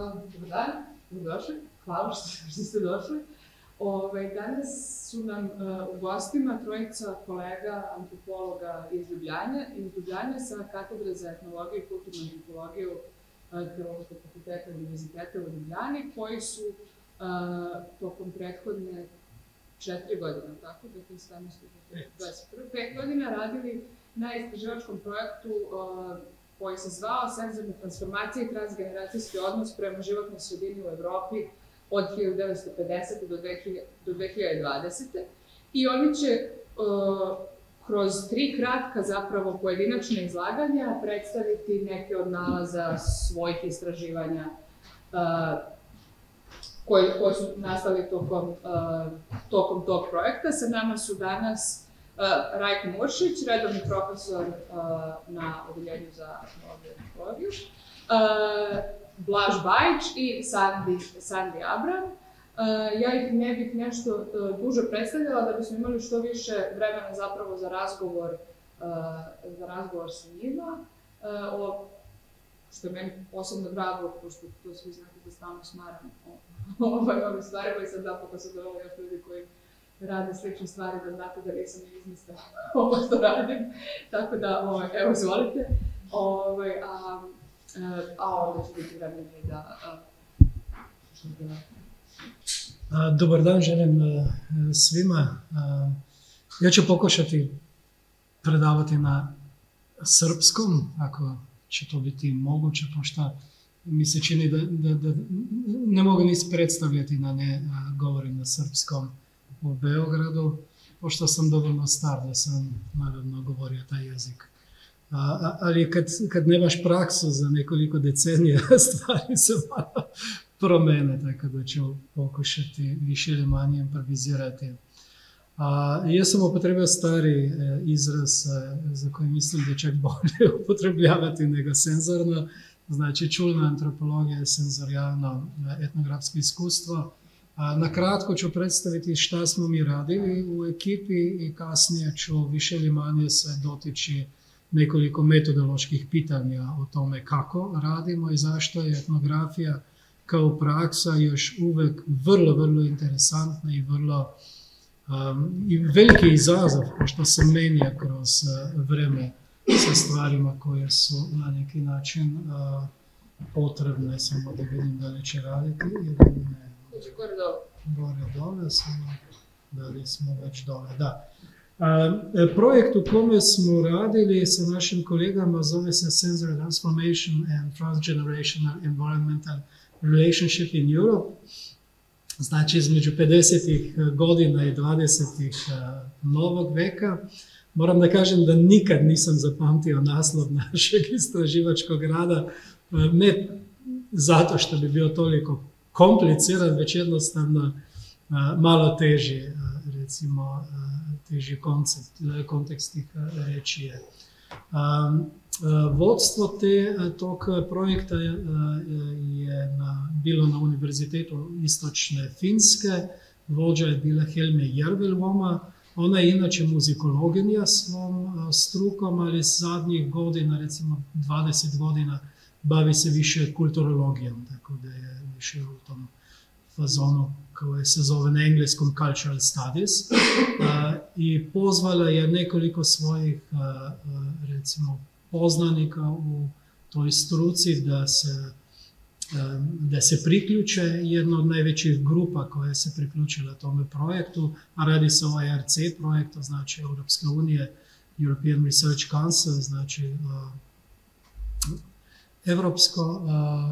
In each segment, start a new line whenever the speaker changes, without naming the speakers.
Dobar dan, dobrodošli. Hvala što ste došli. Danas su nam u gostima trojica kolega, antropologa iz Ljubljane sa Katedre za etnologiju i kulturnu antropologiju Filozofskog fakulteta Univerziteta u Ljubljani, koji su tokom prethodne 4 godine, tako, 5 godina radili na istraživačkom projektu koji se zvao Senzorne transformacije i transgeneracijski odnos prema životnoj sredini u Evropi od 1950. do 2020. I oni će kroz 3 kratka zapravo pojedinačne izlaganja predstaviti neke od nalaza svojih istraživanja koji su nastali tokom tog projekta. Sa nama su danas Rajko Muršić, redovni profesor na Odeljenju za antropologiju, Blaž Bajić i Sandi Abram. Ja ih ne bih nešto duže predstavljala da bismo imali što više vremena zapravo za razgovor sa njima. Što je meni posebno drago, pošto to svi znate da stalno smaram ove stvari, i sad napokon se dovelo još ljudi koji rade slične stvari, da znate da nisam izmislila ovo što radim. Tako da, evo, izvolite. A ovdje će biti vremena i da...
Dobar dan, želim svima. Ja ću pokušati predavati na srpskom, ako će to biti moguće, pošto mi se čini da ne mogu ni predstavljati da ne govorim na srpskom u Beogradu, pošto sam dovoljno star da sam naravno govorio taj jezik. Ali kad nemaš praksu za nekoliko decenija, stvari se malo promene, tako da ću pokušati više ili manje improvizirati. Ja sam upotrebio stari izraz za koji mislim da čak bolje upotrebljavati nego senzorno, znači čulna antropologija, senzorijalno etnografsko iskustvo. Na kratko ću predstaviti šta smo mi radili u ekipi i kasnije ću više ili manje se dotići nekoliko metodoloških pitanja o tome kako radimo i zašto je etnografija kao praksa još uvek vrlo interesantna i veliki izazov, pošto se menja kroz vreme sa stvarima koje su na neki način potrebne, samo da vidim da li će raditi ili ne. Gore dole, samo da li smo već dole, da. Projekt u kome smo radili sa našim kolegama zove se Sensorial Transformation and Transgenerational Environmental Relationship in Europe. Znači između 50-ih godina i 20-ih novog veka. Moram da kažem da nikad nisam zapamtio naslov našeg istraživačkog rada, ne zato što bi bio toliko kompliciran, već jednostavno malo teži, recimo, teži kontekst tih reči je. Vodstvo tog projekta je bilo na Univerzitetu Istočne Finske, vođa je bila Helme Järvelvoma. Ona je inače muzikologinja svom strukom, ali zadnjih godina, recimo 20 godina, bavi se više kulturologijom, tako da je više u tom fazonu koje se zove na engleskom Cultural Studies, i pozvala je nekoliko svojih, recimo, poznanika u toj struci da se priključe. Jedna od najvećih grupa koja se priključila tome projektu, a radi se o ERC projektu, znači Europske unije, European Research Council, znači Evropsko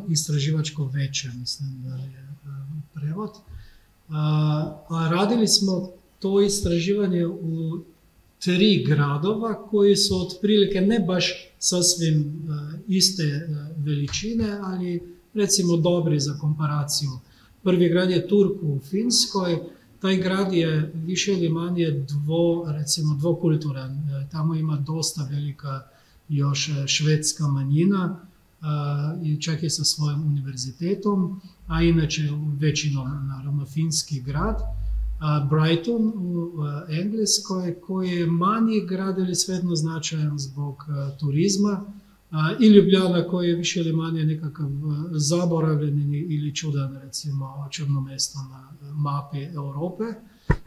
istraživačko veće, mislim da je prevod. Radili smo to istraživanje u 3 gradova koji su otprilike ne baš sasvim iste veličine, ali recimo dobri za komparaciju. Prvi grad je Turku u Finskoj. Taj grad je više ili manje dvokulturan. Tamo ima dosta velika još švedska manjina, i čak i sa svojim univerzitetom, a inače većinom, naravno, finski grad. Brighton u Engleskoj, koji je manji grad, ali svejedno značajan zbog turizma. i Ljubljana koji je više ili manje nekakav zaboravljen ili čudan, recimo čudno mjesto na mapi Europe.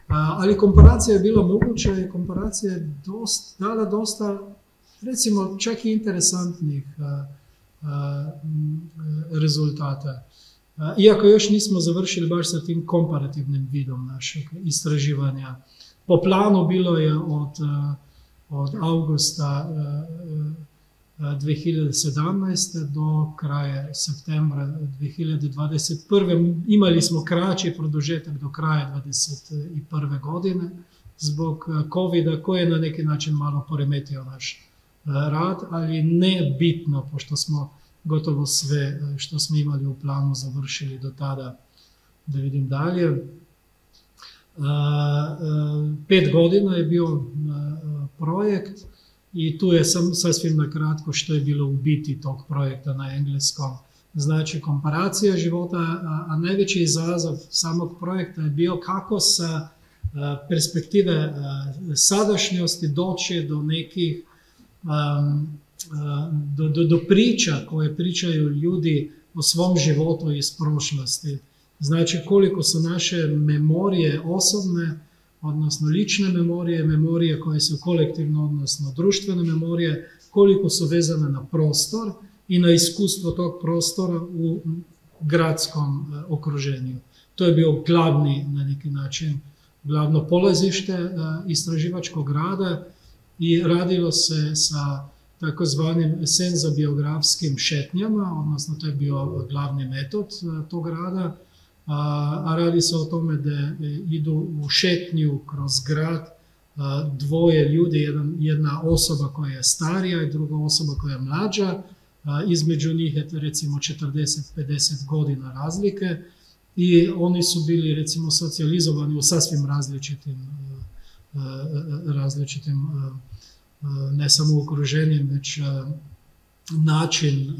Ali komparacija je bila moguća i komparacija je dala dosta, recimo, čak i interesantnih rezultata. Iako još nismo završili baš sa tim komparativnim vidom našeg istraživanja. Po planu bilo je od augusta 2017. do kraja septembra 2021. Imali smo kraći produžetak do kraja 2021. godine zbog COVID-a koji je na neki način malo poremetio naš rad, ali ne bitno, pošto smo gotovo sve što smo imali u planu završili do tada. Da vidim dalje. 5 godina je bio projekt i tu je sasvim na kratko što je bilo u biti tog projekta na engleskom. Znači, komparacija života, a najveći izazov samog projekta je bio kako sa perspektive sadašnjosti doći do nekih do priča koje pričaju ljudi o svom životu iz prošlosti. Znači, koliko su naše memorije osobne, odnosno lične memorije, memorije koje su kolektivno, odnosno društvene memorije, koliko su vezane na prostor i na iskustvo tog prostora u gradskom okruženju. To je bio glavni, na neki način, glavno polazište istraživačkog rada i radilo se sa takozvanim senzobiografskim šetnjama, odnosno to je bio glavni metod tog rada, a radi se o tome da idu u šetnju kroz grad dvoje ljudi, jedna osoba koja je starija i druga osoba koja je mlađa, između njih je recimo 40-50 godina razlike i oni su bili recimo socijalizovani u sasvim različitim ne samo okruženjem, već način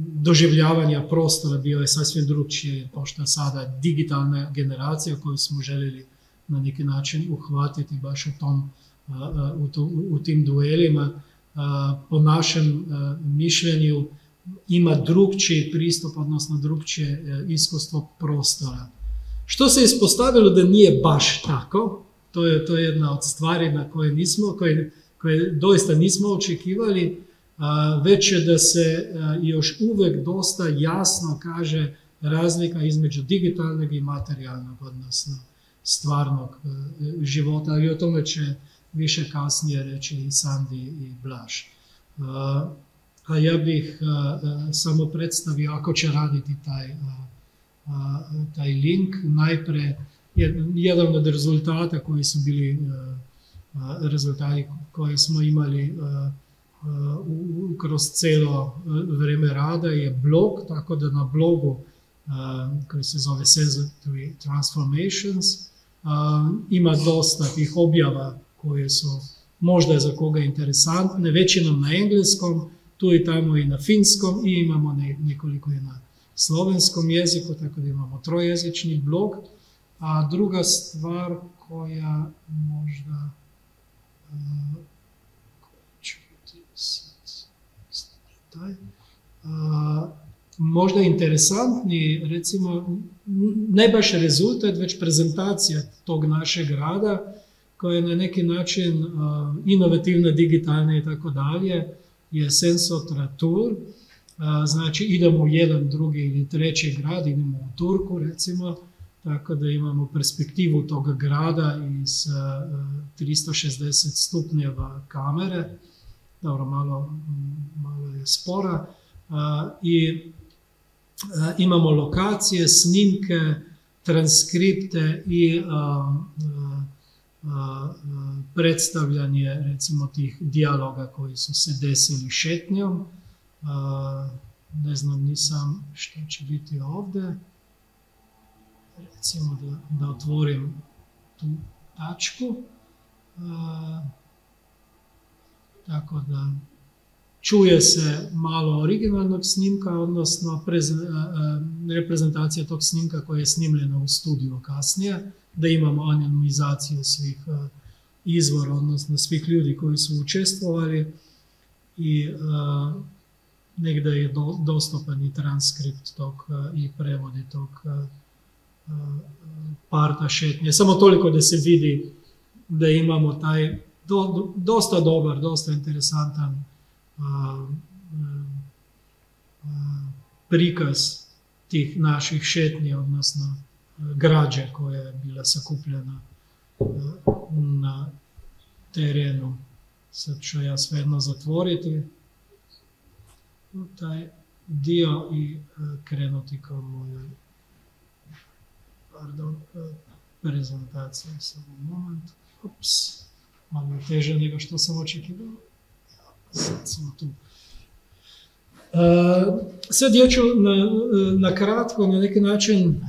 doživljavanja prostora bio je sasvim drugčiji, pošto je sada digitalna generacija koju smo željeli na neki način uhvatiti baš u tim duelima. Po našem mišljenju ima drugčiji pristup, odnosno drugčije iskustvo prostora. Što se ispostavilo da nije baš tako, to je jedna od stvari na koje doista nismo očekivali, već je da se još uvijek dosta jasno kaže razlika između digitalnog i materijalnog, odnosno stvarnog života, ali o tome će više kasnije reći i Sandi i Blaž. A ja bih samo predstavio, ako će raditi taj link, najprije jedan od rezultata koji su bili rezultati koje smo imali kroz cijelo vrijeme rada je blog, tako da na blogu koji se zove Sensorial Transformations ima dosta tih objava koje su možda za koga interesantne, većinom na engleskom, tu i tamo i na finskom i imamo nekoliko i na slovenskom jeziku, tako da imamo trojezični blog. A druga stvar koja možda možda interesantni, recimo, ne baš rezultat, već prezentacija tog našeg rada, koja je na neki način inovativna, digitalna i tako dalje, je SENSOTRA tour. Znači, idemo u jedan, drugi ili treći grad, idemo u Turku, recimo, tako da imamo perspektivu toga grada iz 360 stupnjeva kamere. Dobro, malo je spora. I imamo lokacije, snimke, transkripte i predstavljanje, recimo, tih dijaloga koji su se desili šetnjom. Ne znam, nisam što će biti ovdje. Recimo da otvorim tu tačku. Tako da čuje se malo originalnog snimka, odnosno reprezentacija tog snimka koja je snimljena u studiju kasnije, da imamo anonimizaciju svih izvor, odnosno svih ljudi koji su učestvovali i negdje je dostupan i transkript tog i prevodi tog parta šetnje. Samo toliko da se vidi da imamo taj dosta dobar, dosta interesantan prikaz tih naših šetnji, odnosno građe koja je bila sakupljena na terenu. Sad ću ja svejedno zatvoriti taj dio i krenuti kao moju prezentaciju. Samo moment. Ups, malo je teže nego što sam očekivao. Sad smo tu. Sad ja ću na kratko, na neki način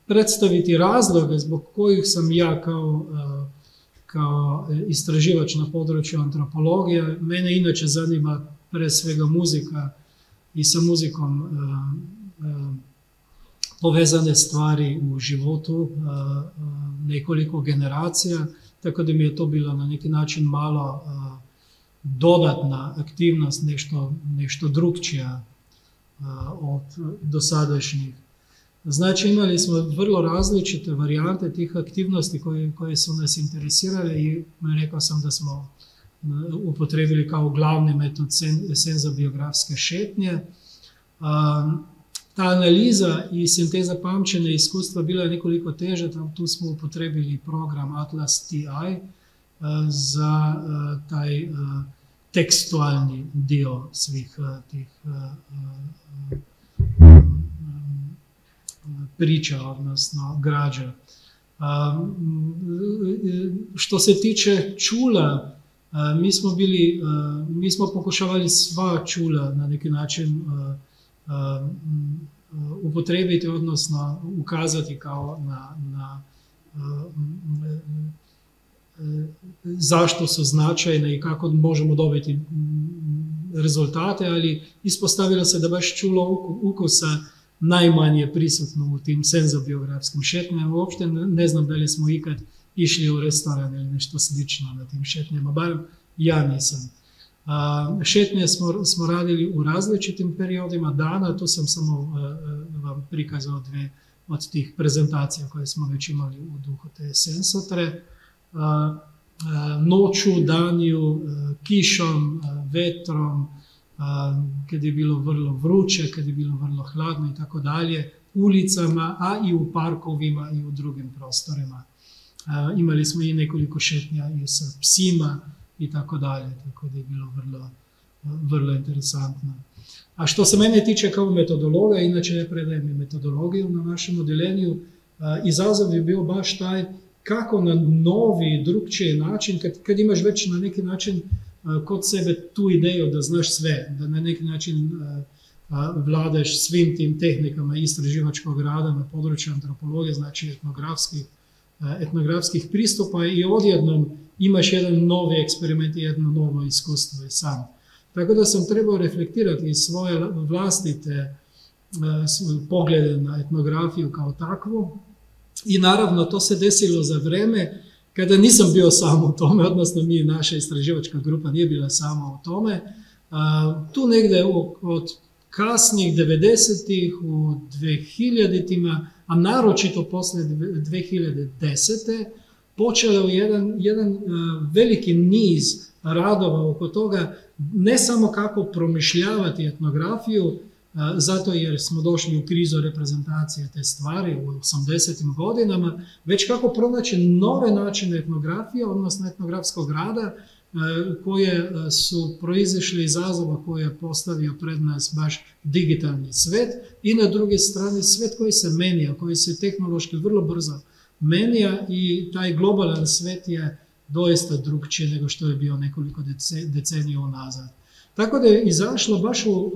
predstaviti razloge zbog kojih sam ja kao istraživač na području antropologije. Mene inače zanima pre svega muzika i sa muzikom povezane stvari u životu nekoliko generacija, tako da mi je to bilo na neki način malo dodatna aktivnost, nešto drugčija od dosadašnjih. Znači imali smo vrlo različite varijante tih aktivnosti koje su nas interesirale i rekao sam da smo upotrebili kao glavni metod senzobiografske šetnje. Ta analiza i sinteza pamćenja iskustva bila je nekoliko teže, tu smo upotrebili program Atlas TI za taj tekstualni dio svih tih priča, odnosno građa. Što se tiče čula, mi smo pokušavali sva čula na neki način upotrebiti, odnosno ukazati kao na zašto su značajne i kako možemo dobiti rezultate, ali ispostavilo se da baš čulo ukusa najmanje prisutno u tim senzobiografskim šetnjama. Uopšte ne znam da li smo ikad išli u restoran ili nešto slično na tim šetnjama, bar ja nisam. Šetnje smo radili u različitim periodima dana, tu sam samo vam prikazao dve od tih prezentacija koje smo već imali u duhu te SENSOTRE. Noću, danju, kišom, vetrom, kad je bilo vrlo vruće, kad je bilo vrlo hladno i tako dalje, ulicama, a i u parkovima i u drugim prostorima. Imali smo i nekoliko šetnja i sa psima i tako dalje, tako da je bilo vrlo interesantno. A što se mene tiče kao metodologa, inače ja predajem i metodologiju na našem odeljenju, izazov je bio baš taj kako na novi, drugčiji način, kad imaš već na neki način kod sebe tu ideju da znaš sve, da na neki način vladaš svim tim tehnikama istraživačkog rada na području antropologije, znači etnografskih pristupa, i odjednom imaš jedan novi eksperiment i jedno novo iskustvo i sam. Tako da sam trebao reflektirati svoje vlastite poglede na etnografiju kao takvu. I naravno to se desilo za vreme kada nisam bio sam u tome, odnosno naša istraživačka grupa nije bila sama u tome. Tu negdje od kasnih 90-ih u 2000-ima, a naročito posle 2010. počeo jedan veliki niz radova oko toga, ne samo kako promišljavati etnografiju, zato jer smo došli u krizu reprezentacije te stvari u 80. godinama, već kako pronaći nove načine etnografije, odnosno etnografskog rada, koje su proizišli izazova koje je postavio pred nas baš digitalni svet i na druge strane svet koji se menja, koji se tehnološki vrlo brzo menja, i taj globalan svet je doista drugčiji nego što je bio nekoliko decenija unazad. Tako da je izašlo baš u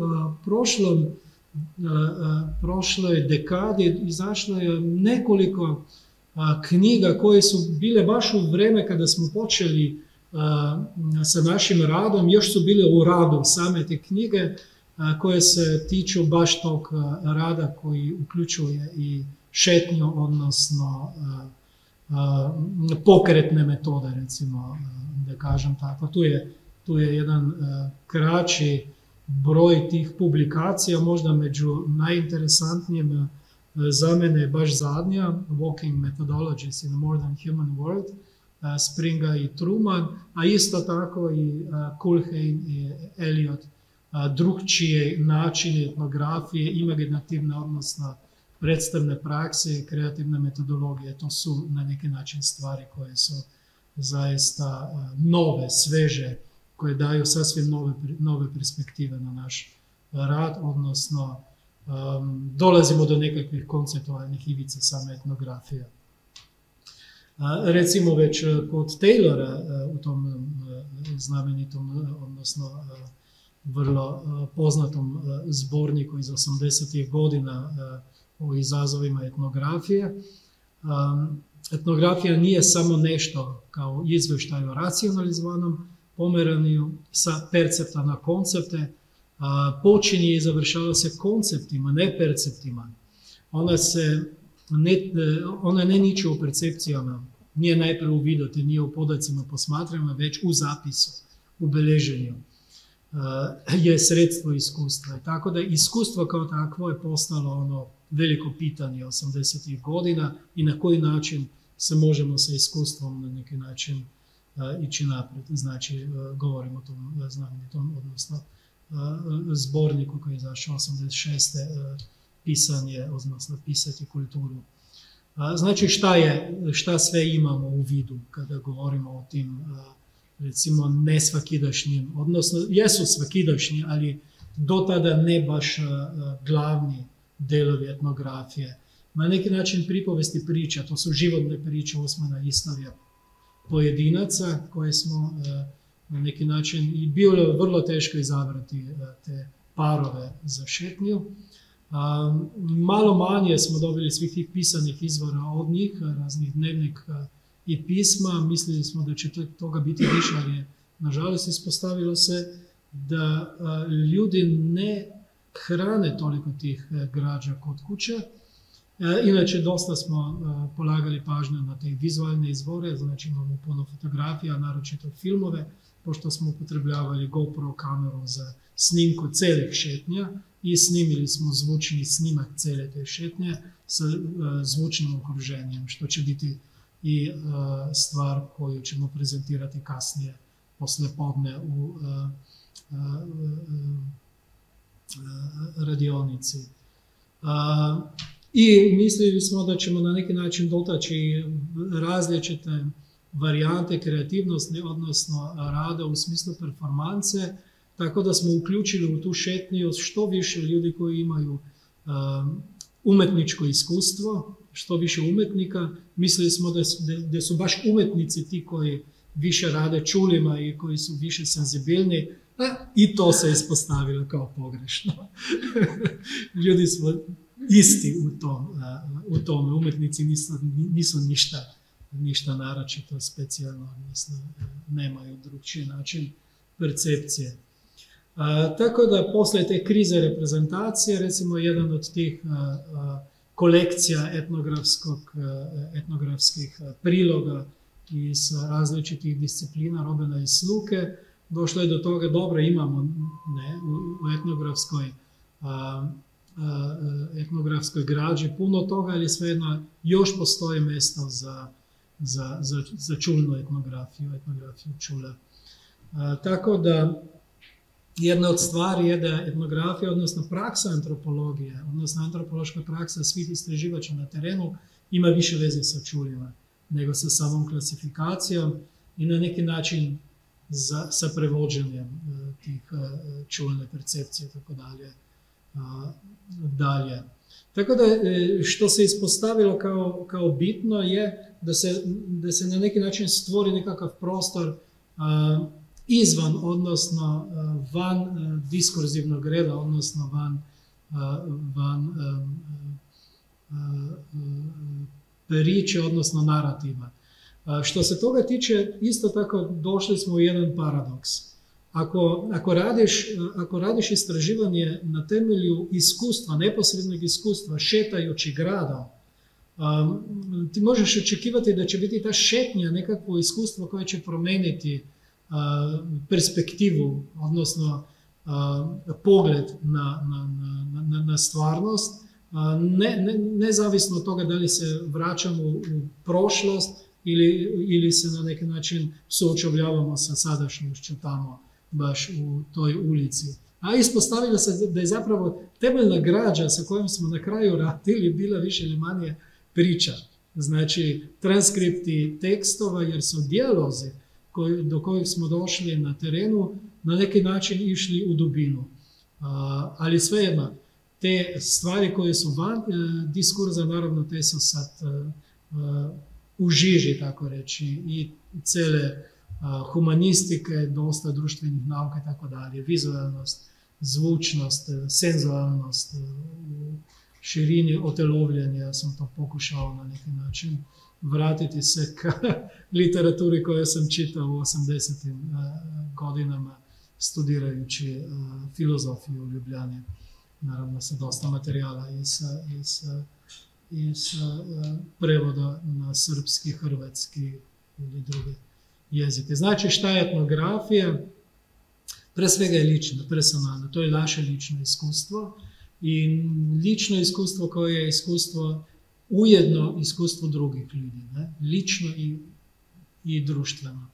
prošloj dekadi, izašlo je nekoliko knjiga koje su bile baš u vreme kada smo počeli sa našim radom, još su bile u radu same te knjige koje se tiču baš tog rada koji uključuje i šetnju, odnosno pokretne metode, recimo, da kažem tako. Tu je jedan kraći broj tih publikacija, možda među najinteresantnijim za mene je baš zadnja, Walking Methodologies in a Modern Human World, Springa i Truman, a isto tako i Culhane i Eliot, drugčije načine etnografije, imaginativne, odnosno predstavne prakse i kreativne metodologije. To su na neki način stvari koje su zaista nove, sveže, koje daju sasvim nove perspektive na naš rad, odnosno dolazimo do nekakvih konceptualnih ivica same etnografije. Recimo već kod Taylora u tom znamenitom, odnosno vrlo poznatom zborniku iz 80-ih godina o izazovima etnografije. Etnografija nije samo nešto kao izvještaj o racionalizovanom pomeranju sa percepta na koncepte, počinje i završava se konceptima, ne perceptima. Ona ne niče u percepcijama, nije najprije u vidu, te nije u podacima posmatrama, već u zapisu, u beleženju. Je sredstvo iskustva. Tako da iskustvo kao takvo je postalo ono veliko pitanje 80-ih godina i na koji način se možemo sa iskustvom na neki način ići naprijed. Znači, govorimo o tom znamenitom, odnosno zborniku koji je izašao 86. pisanje, odnosno pisati kulturu. Znači, šta sve imamo u vidu kada govorimo o tim, recimo, nesvakidašnjim, odnosno, jesu svakidašnji, ali do tada ne baš glavni delovi etnografije. Na neki način pripovesti priča, to su životne priče, usmena istorija pojedinaca koje smo na neki način, i bilo je vrlo teško izabrati te parove za šetnju. Malo manje smo dobili svih tih pisanih izvora od njih, raznih dnevnika i pisma. Mislili smo da će toga biti više, ali nažalost ispostavilo se da ljudi ne hrane toliko tih građa kod kuće. Inače, dosta smo polagali pažnju na te vizualne izvore, znači imamo puno fotografija, naročito filmove, pošto smo upotrebljavali GoPro kameru za snimku celih šetnja i snimili smo zvučni snimak cele te šetnje sa zvučnim okruženjem, što će biti i stvar koju ćemo prezentirati kasnije poslijepodne u radionici. I mislili smo da ćemo na neki način dotaći različite varijante kreativnosti, odnosno rada u smislu performanse, tako da smo uključili u tu šetnju što više ljudi koji imaju umetničko iskustvo, što više umetnika. Mislili smo da su baš umetnici ti koji više rade čulima i koji su više senzibilni, i to se ispostavilo kao pogrešno. Ljudi smo isti u tome, umetnici nisu ništa naročito specijalno, odnosno nemaju drugčiji način percepcije. Tako da poslije te krize reprezentacije, recimo jedan od tih kolekcija etnografskih priloga iz različitih disciplina, Robena i Sluke, došlo je do toga, dobro, imamo u etnografskoj građi puno toga, ali svejedno još postoji mjesto za čulnu etnografiju čula. Tako da jedna od stvari je da etnografija, odnosno praksa antropologije, odnosno antropološka praksa svih istraživača na terenu ima više veze sa čulima nego sa samom klasifikacijom i na neki način sa prevođenjem tih čulne percepcije i tako dalje. Tako da što se ispostavilo kao bitno je da se na neki način stvori nekakav prostor izvan, odnosno van diskurzivnog reda, odnosno van priče, odnosno narativa. Što se toga tiče, isto tako došli smo u jedan paradoks. Ako radiš istraživanje na temelju iskustva, neposrednog iskustva, šetajući gradom, ti možeš očekivati da će biti ta šetnja nekakvo iskustvo koje će promijeniti perspektivu, odnosno pogled na stvarnost, nezavisno od toga da li se vraćamo u prošlost ili se na neki način suočavljavamo sa sadašnjošću tamo, baš u toj ulici. A ispostavilo se da je zapravo temeljna građa sa kojom smo na kraju radili bila više ili manje priča. Znači, transkripti tekstova, jer su dijalozi do kojih smo došli na terenu na neki način išli u dubinu. Ali svejedno, te stvari koje su van diskurza, naravno te su sad u žiži, tako reći, i cele humanistike, dosta društvenih nauka i tako dalje, vizualnost, zvučnost, senzualnost, u širini otelovljenja. Ja sam to pokušao na neki način vratiti se ka literaturi koju sam čitao u 80. godinama studirajući filozofiju u Ljubljani. Naravno sa dosta materijala i sa prevoda na srpski, hrvatski ili druge jezike. Znači, šta je etnografija? Pre svega je lično, personalno. To je naše lično iskustvo. I lično iskustvo koje je iskustvo, ujedno iskustvo drugih ljudi. Ne? Lično i društveno.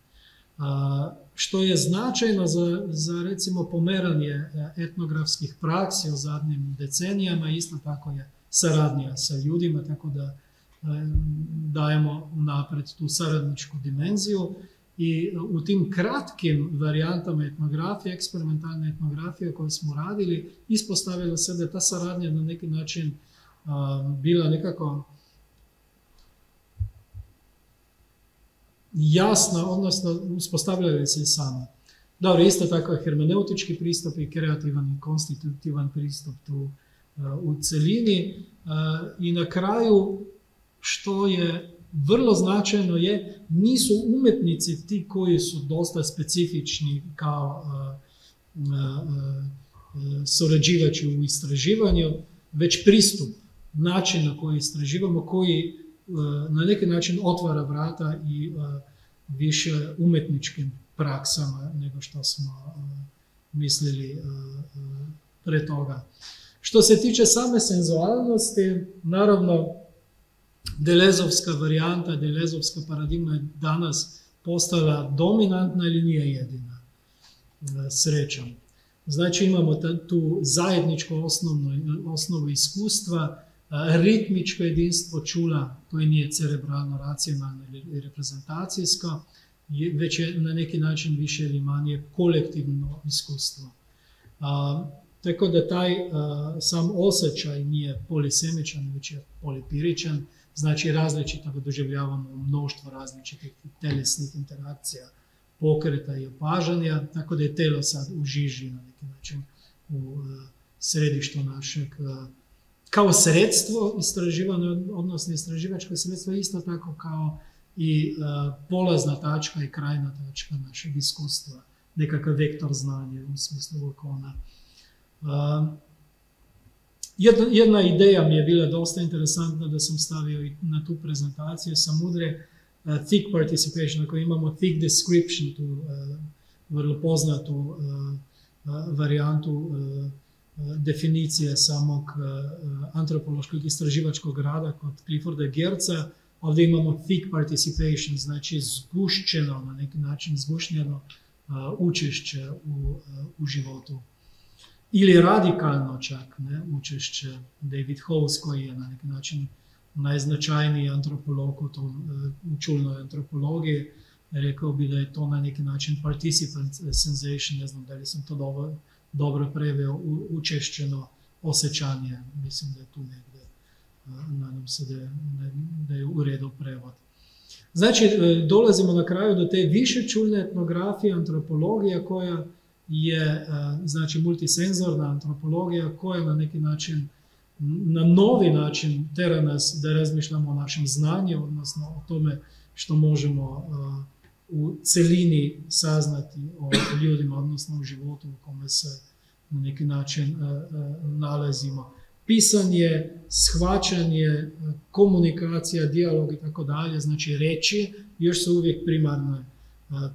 Što je značajno za recimo pomeranje etnografskih praksi u zadnjim decenijama, isto tako je saradnja sa ljudima, tako da dajemo napred tu saradničku dimenziju. I u tim kratkim varijantama etnografije, eksperimentalne etnografije koje smo radili, ispostavilo se da je ta saradnja na neki način bila nekako jasna, odnosno uspostavljala se i sama. Dobro, isto tako je hermeneutički pristup i kreativan i konstitutivan pristup tu u celini. I na kraju, što je vrlo značajno je, nisu umetnici ti koji su dosta specifični kao surađivači u istraživanju, već pristup, način na koji istraživamo, koji na neki način otvara vrata i više umetničkim praksama nego što smo mislili pre toga. Što se tiče same senzualnosti, naravno, delezovska varijanta, delezovska paradigma je danas postala dominantna ili nije jedina, srećom. Znači imamo tu zajedničko osnovu iskustva, ritmičko jedinstvo čula koje nije cerebralno, racionalno ili reprezentacijsko, već je na neki način više ili manje kolektivno iskustvo. Tako da taj sam osjećaj nije polisemičan, već je polipiričan, znači različito ga doživljavamo mnoštvo različitih telesnih interakcija, pokreta i opažanja, tako da je telo sad u žiži na neki način u središtu našeg, kao sredstvo istraživanja, odnosno istraživačko sredstvo, isto tako kao i polazna tačka i krajna tačka našeg iskustva, nekakav vektor znanja u smislu okona. Jedna ideja mi je bila dosta interesantna da sam stavio i na tu prezentaciju sa mudre thick participation, ako imamo thick description, tu vrlo poznatu varijantu definicije samog antropološkog istraživačkog rada kod Clifforda Geertza, ovdje imamo thick participation, znači zgušćeno, na neki način zgušnjeno učešće u životu. Ili radikalno čak, ne, učešće. David Howes, koji je na neki način najznačajniji antropolog u čulnoj antropologiji, rekao bi da je to na neki način participant sensation, ne znam da li sam to dobro preveo, učešćeno osjećanje, mislim da je tu negdje, nadam se da je u redu prevod. Znači, dolazimo na kraju do te više čulne etnografije, antropologija koja je, znači, multisenzorna antropologija koja na neki način, na novi način tera nas da razmišljamo o našem znanju, odnosno o tome što možemo u celini saznati o ljudima, odnosno u životu u kome se na neki način nalazimo. pisanje, shvaćanje, komunikacija, dijalog i tako dalje, znači reči, još su uvijek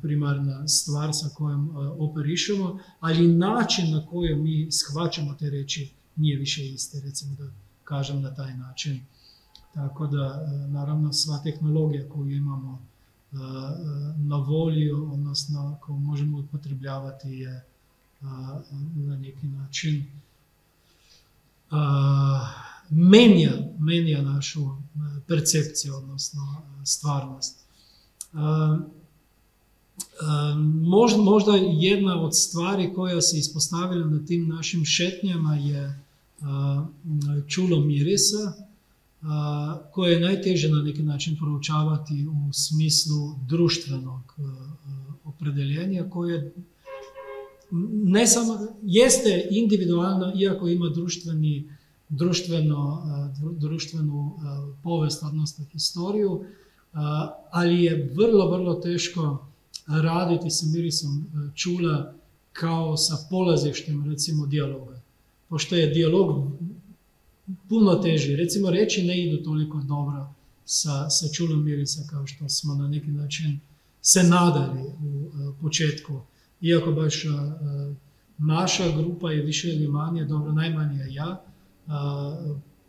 primarna stvar sa kojom operišemo, ali način na koji mi shvaćamo te reči nije više isti, recimo da kažem na taj način. Tako da, naravno, sva tehnologija koju imamo na volju, odnosno koju možemo upotrebljavati je na neki način menja našu percepciju, odnosno stvarnost. Možda jedna od stvari koja se ispostavila na tim našim šetnjama je čulo mirisa, koje je najteže na neki način proučavati u smislu društvenog opredeljenja, koje ne samo jeste individualno, iako ima društvenu povijest, odnosno historiju, ali je vrlo teško raditi sa mirisom čula kao sa polazištem, recimo, dijaloga. Pošto je dijalog puno teži. Recimo, reči ne idu toliko dobro sa čulom mirisa kao što smo na neki način se nadali u početku. Iako baš naša grupa je više ili manje, dobro, najmanje ja,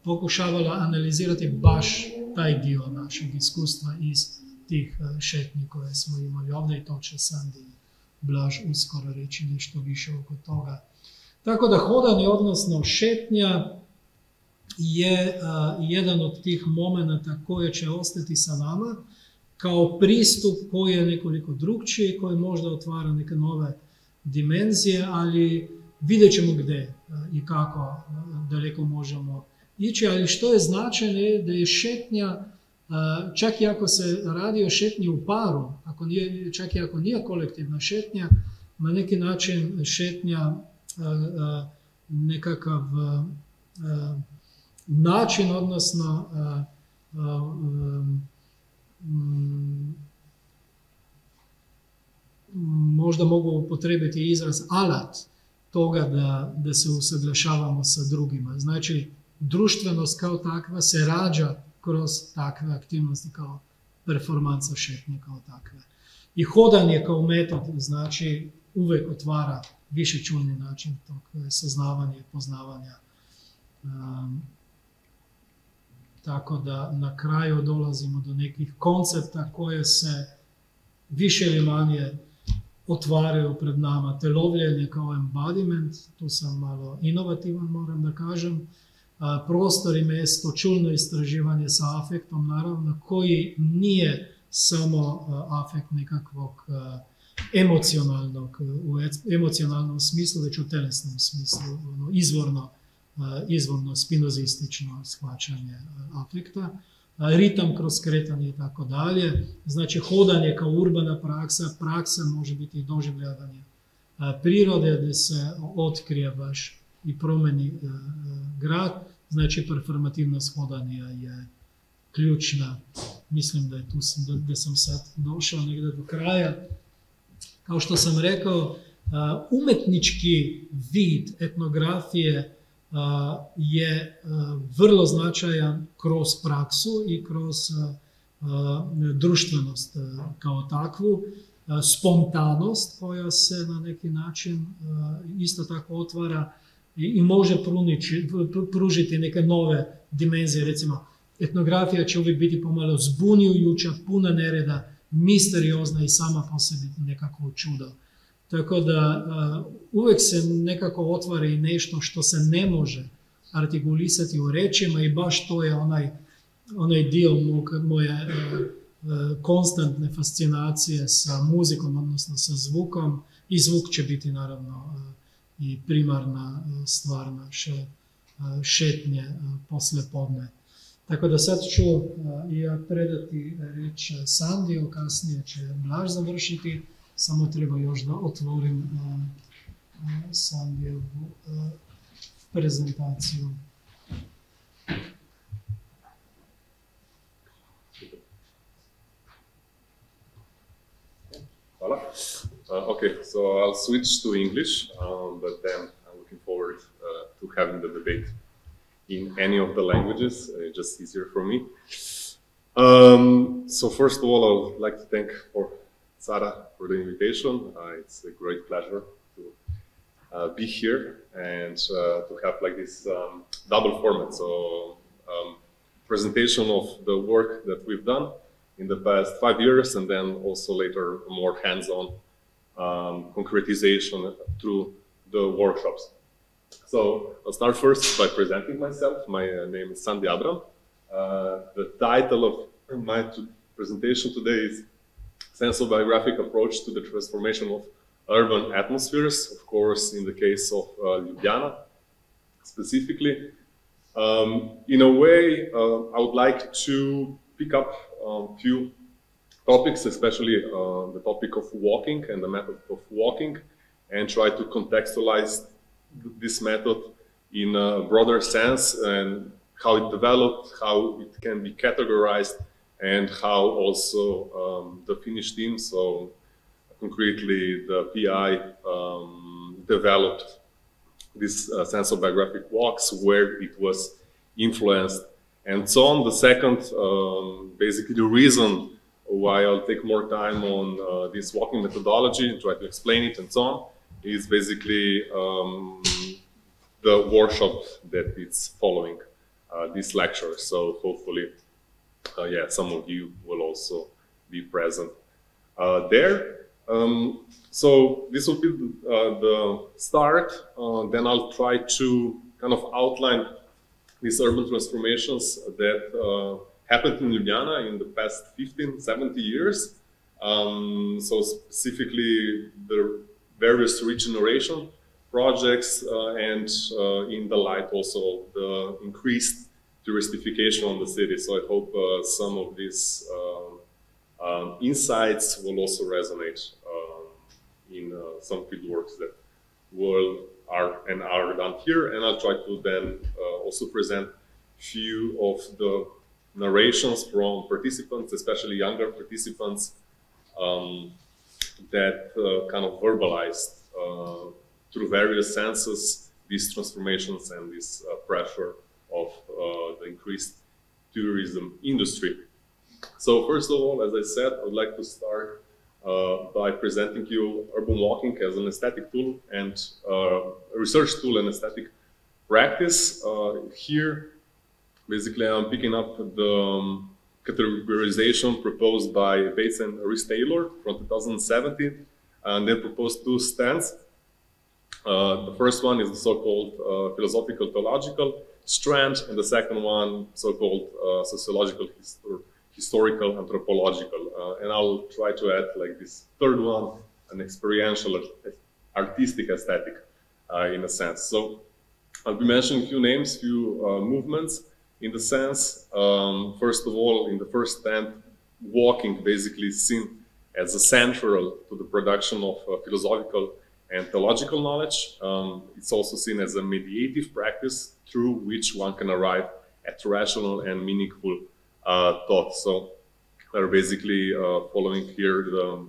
pokušavala analizirati baš taj dio našeg iskustva iz tih šetnji koje smo imali ovdje, i to će Sandi i Blaž uskoro reći nešto više oko toga. Tako da hodanje, odnosno šetnja, je jedan od tih momenata koje će ostati sa nama kao pristup koji je nekoliko drugčiji, koji možda otvara neke nove dimenzije, ali vidjet ćemo gdje i kako daleko možemo ići. Ali što je značajno je da je šetnja, čak i ako se radi o šetnji u paru, čak i ako nije kolektivna šetnja, na neki način šetnja nekakav način, odnosno možda mogu upotrijebiti izraz alat toga da se usaglašavamo sa drugima. Znači, društvenost kao takva se rađa kroz takve aktivnosti kao performansa šetnje kao takve. I hodanje kao metod, znači, uvijek otvara više čulni način tog saznavanja i poznavanja. Tako da na kraju dolazimo do nekih koncepta koje se više ili manje otvaraju pred nama. Te lovljenje kao embodiment, tu sam malo inovativan, moram da kažem. Prostor i mjesto, čulno istraživanje sa afektom, naravno, koji nije samo afekt nekakvog u emocionalnom smislu, već u telesnom smislu, izvorno spinozistično shvaćanje afekta, ritam kroz kretanje i tako dalje. Znači, hodanje kao urbana praksa može biti i doživljavanje prirode, gdje se otkrije baš i promeni grad. Znači, performativnost hodanja je ključna. Mislim da je tu gdje sam sad došao negdje do kraja. Kao što sam rekao, umetnički vid etnografije je vrlo značajan kroz praksu i kroz društvenost kao takvu. Spontanost koja se na neki način isto tako otvara i može pružiti neke nove dimenzije. Recimo, etnografija će uvijek biti pomalo zbunjujuća, puna nereda, misteriozna i sama po sebi nekako čudo. Tako da uvijek se nekako otvara i nešto što se ne može artikulisati u rečima, i baš to je onaj dio moje konstantne fascinacije sa muzikom, odnosno sa zvukom, i zvuk će biti naravno i primarna stvar naše šetnje poslijepodne. Tako da sad ću ja predati reč Sandiju, kasnije će Blaž završiti, samo treba još da otvorim Sandijevu prezentaciju.
Hvala. Okay, so I'll switch to English, but then I'm looking forward to having the debate in any of the languages, just easier for me. So first of all, I would like to thank Sarah for the invitation. It's a great pleasure to be here and to have like this double format. So presentation of the work that we've done in the past 5 years, and then also later more hands-on concretization through the workshops. So I'll start first by presenting myself. My name is Sandy Abram. The title of my presentation today is Sensobiographic Approach to the Transformation of Urban Atmospheres, of course, in the case of Ljubljana specifically. In a way, I would like to pick up a few topics, especially the topic of walking and the method of walking, and try to contextualize this method in a broader sense and how it developed, how it can be categorized, and how also the Finnish team, so concretely the PI, developed this sensobiographic walks, where it was influenced, and so on. The second, basically the reason why I'll take more time on this walking methodology and try to explain it and so on, is basically the workshop that it's following this lecture. So hopefully, yeah, some of you will also be present there. So this will be the start. Then I'll try to kind of outline these urban transformations that happened in Ljubljana in the past 15, 70 years. So specifically the various regeneration projects and in the light also the increased touristification on the city. So I hope some of these insights will also resonate in some fieldworks that are done here. And I'll try to then also present few of the narrations from participants, especially younger participants, that kind of verbalized through various senses these transformations and this pressure of the increased tourism industry. So first of all, as I said, I would like to start by presenting you urban walking as an aesthetic tool and a research tool and aesthetic practice. Here, basically, I'm picking up the categorization proposed by Bates and Rhys Taylor from 2017, and they proposed two strands. The first one is the so-called philosophical theological strand, and the second one so-called sociological historical anthropological. And I'll try to add like this third one, an experiential artistic aesthetic in a sense. So I'll be mentioning a few names, few movements in the sense. First of all, in the first stand, walking basically seen as a central to the production of philosophical and theological knowledge. It's also seen as a mediative practice through which one can arrive at rational and meaningful thought. So they're basically following here the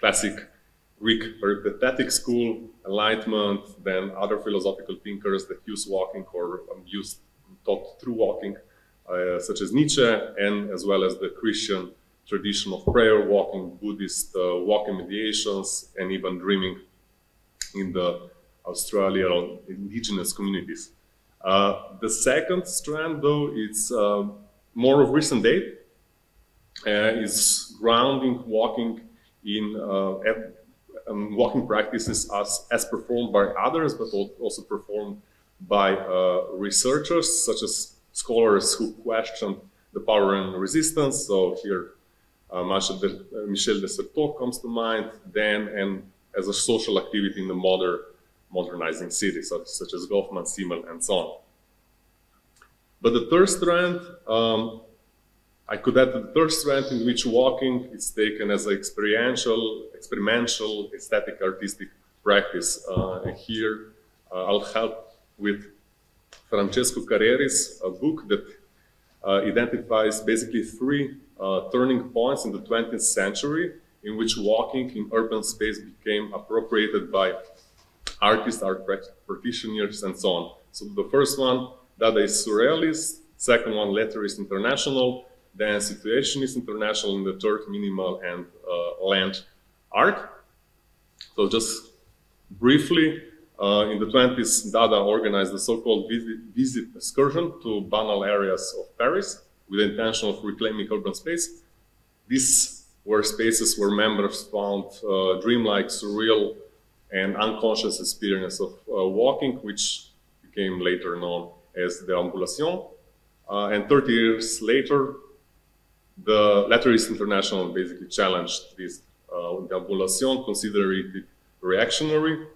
classic Greek peripatetic school, Enlightenment, then other philosophical thinkers that use walking or used thought through walking, such as Nietzsche, and as well as the Christian tradition of prayer walking, Buddhist walking mediations, and even dreaming in the Australian indigenous communities. The second strand, though, it's more of recent date, is grounding walking in walking practices as performed by others, but also performed by researchers, such as scholars who question the power and resistance. So here, Michel Desserteau comes to mind, then, and as a social activity in the modernizing cities, such as Goffman, Simmel, and so on. But the third strand, I could add the third strand in which walking is taken as an experiential, aesthetic, artistic practice. And here I'll help with Francesco Carreri's book that identifies basically three turning points in the 20th century in which walking in urban space became appropriated by artists, art practitioners, and so on. So the first one Dada is surrealist, second one, letterist international, then situationist international, and the third, minimal and land art. So just briefly, in the 20s, Dada organized the so-called visit excursion to banal areas of Paris with the intention of reclaiming urban space. These were spaces where members found dreamlike, surreal, and unconscious experience of walking, which became later known as the ambulation. And 30 years later, the Letterist International basically challenged this the ambulation, considering it reactionary,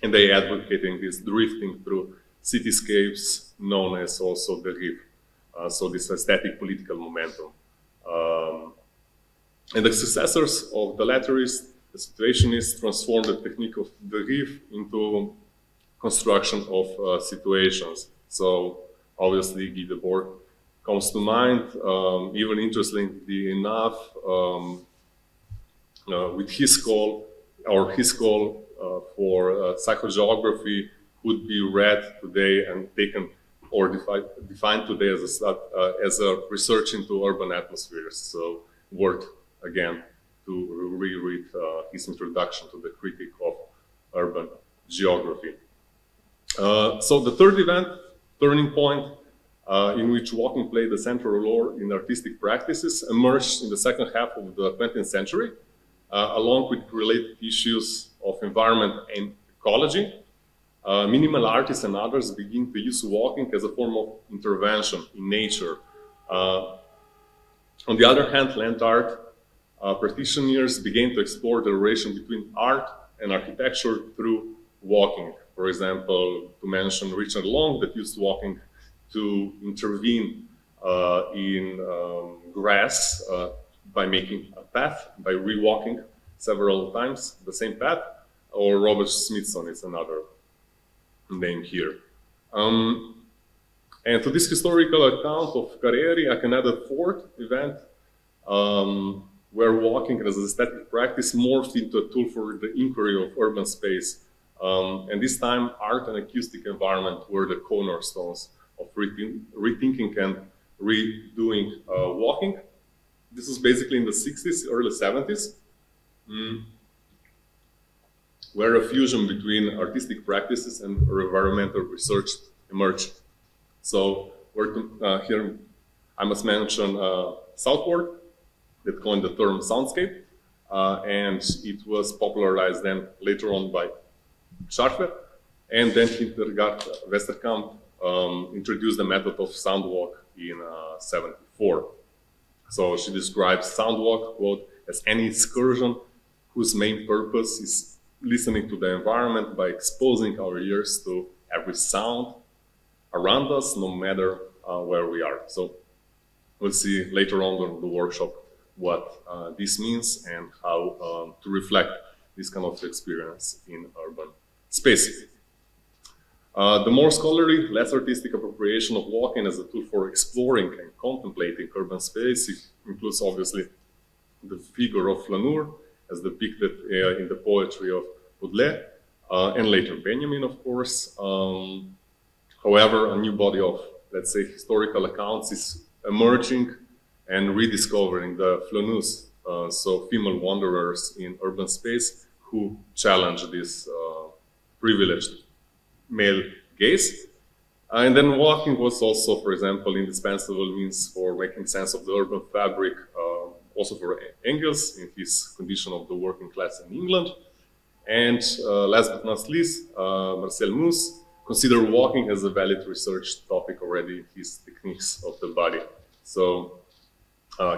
and they advocating this drifting through cityscapes known as also the riff. So this aesthetic political momentum. And the successors of the Letterist, the situationists, transformed the technique of the riff into construction of situations. So obviously Guy Debord comes to mind, even interestingly enough, with his call, for psychogeography would be read today and taken or defined today as a research into urban atmospheres. So worth again to reread his introduction to the critique of urban geography. So the third event, turning point, in which walking played a central role in artistic practices, emerged in the second half of the 20th century, along with related issues of environment and ecology. Minimal artists and others begin to use walking as a form of intervention in nature. On the other hand, land art practitioners began to explore the relation between art and architecture through walking. For example, to mention Richard Long, that used walking to intervene in grass by making a path, by rewalking several times the same path, or Robert Smithson is another name here. And to this historical account of Carrieri, I can add a fourth event where walking as an aesthetic practice morphed into a tool for the inquiry of urban space. And this time, art and acoustic environment were the cornerstones of rethinking and redoing walking. This was basically in the 60s, early 70s, where a fusion between artistic practices and environmental research emerged. So here I must mention Southward, that coined the term soundscape, and it was popularized then later on by Scharfe, and then Hildegard Westerkamp introduced the method of soundwalk in '74. So she describes soundwalk, quote, as any excursion whose main purpose is listening to the environment by exposing our ears to every sound around us, no matter where we are. So we'll see later on in the workshop what this means and how to reflect this kind of experience in urban space. The more scholarly, less artistic appropriation of walking as a tool for exploring and contemplating urban space, it includes obviously the figure of Flaneur as depicted in the poetry of Baudelaire, and later Benjamin, of course. However, a new body of, let's say, historical accounts is emerging and rediscovering the Flaneuse, so female wanderers in urban space who challenge this privileged male gaze. And then walking was also, for example, indispensable means for making sense of the urban fabric, also for Engels in his condition of the working class in England. And last but not least, Marcel Mauss considered walking as a valid research topic already in his techniques of the body. So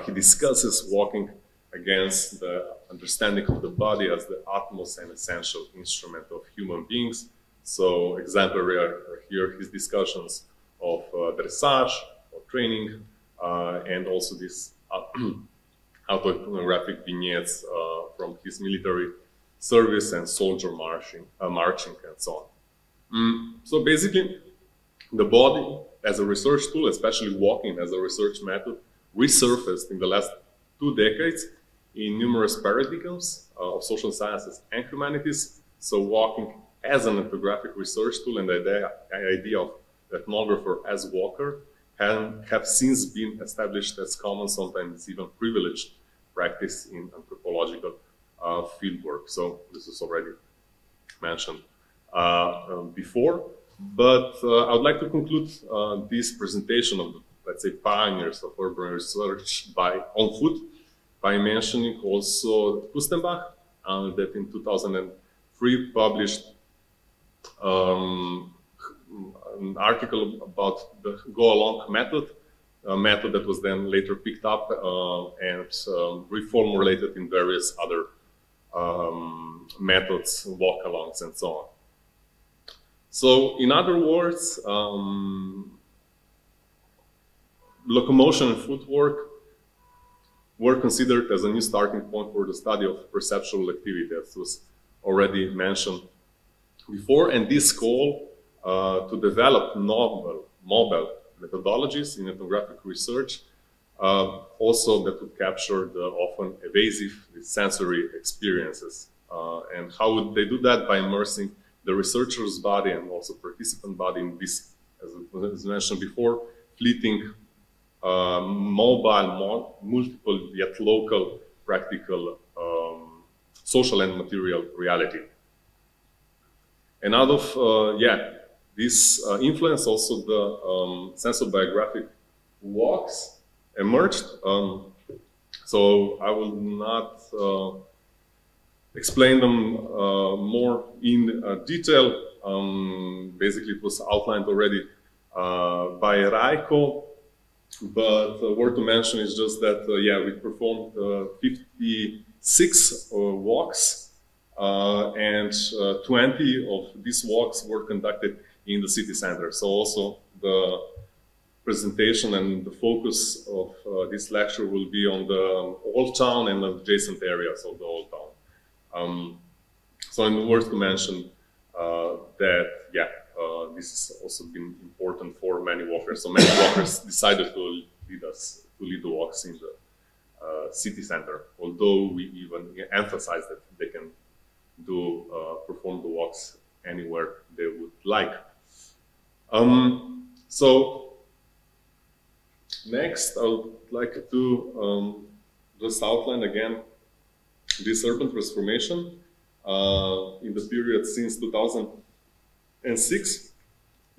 he discusses walking against the understanding of the body as the utmost and essential instrument of human beings. So exemplary are here his discussions of dressage, or training, and also these autoethnographic vignettes from his military service and soldier marching and so on. So basically, the body as a research tool, especially walking as a research method, resurfaced in the last 2 decades in numerous paradigms of social sciences and humanities. So walking as an ethnographic research tool and the idea of ethnographer as walker have since been established as common, sometimes even privileged practice in anthropological fieldwork. So this was already mentioned before. But I would like to conclude this presentation of the, let's say, pioneers of urban research on foot by mentioning also Kustenbach, that in 2003 published an article about the go-along method, a method that was then later picked up and reformulated in various other methods, walk-alongs and so on. So, in other words, locomotion and footwork were considered as a new starting point for the study of perceptual activity, as was already mentioned before, and this call to develop novel, mobile methodologies in ethnographic research, also that would capture the often evasive sensory experiences. And how would they do that? By immersing the researcher's body and also participant body in this, as was mentioned before, fleeting, mobile, multiple yet local, practical, social and material reality. And out of, this influence, also the sensobiographic walks emerged. So I will not explain them more in detail. Basically, it was outlined already by Raiko, but worth to mention is just that, we performed 56 walks, and 20 of these walks were conducted in the city center. So also the presentation and the focus of this lecture will be on the Old Town and adjacent areas of the Old Town. So it's worth to mention that, this has also been important for many walkers. So many walkers decided to lead the walks in the city center, although we even emphasize that they can perform the walks anywhere they would like. So next, I would like to just outline again this urban transformation in the period since 2006,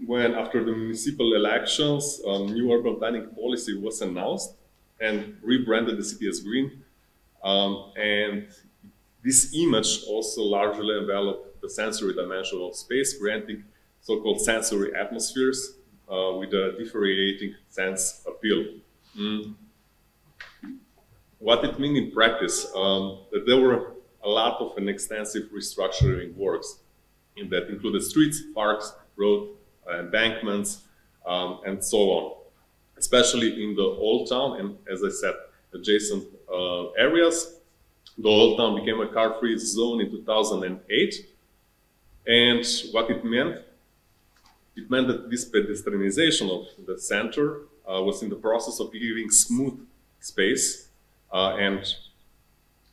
when after the municipal elections, new urban planning policy was announced and rebranded the city as green. And this image also largely enveloped the sensory dimension of space, granting so-called sensory atmospheres with a differentiating sense appeal. What it means in practice, that there were a lot of and extensive restructuring works that included streets, parks, roads, embankments, and so on, especially in the Old Town and, as I said, adjacent areas. The Old Town became a car-free zone in 2008, and what it meant that this pedestrianization of the center was in the process of giving smooth space, and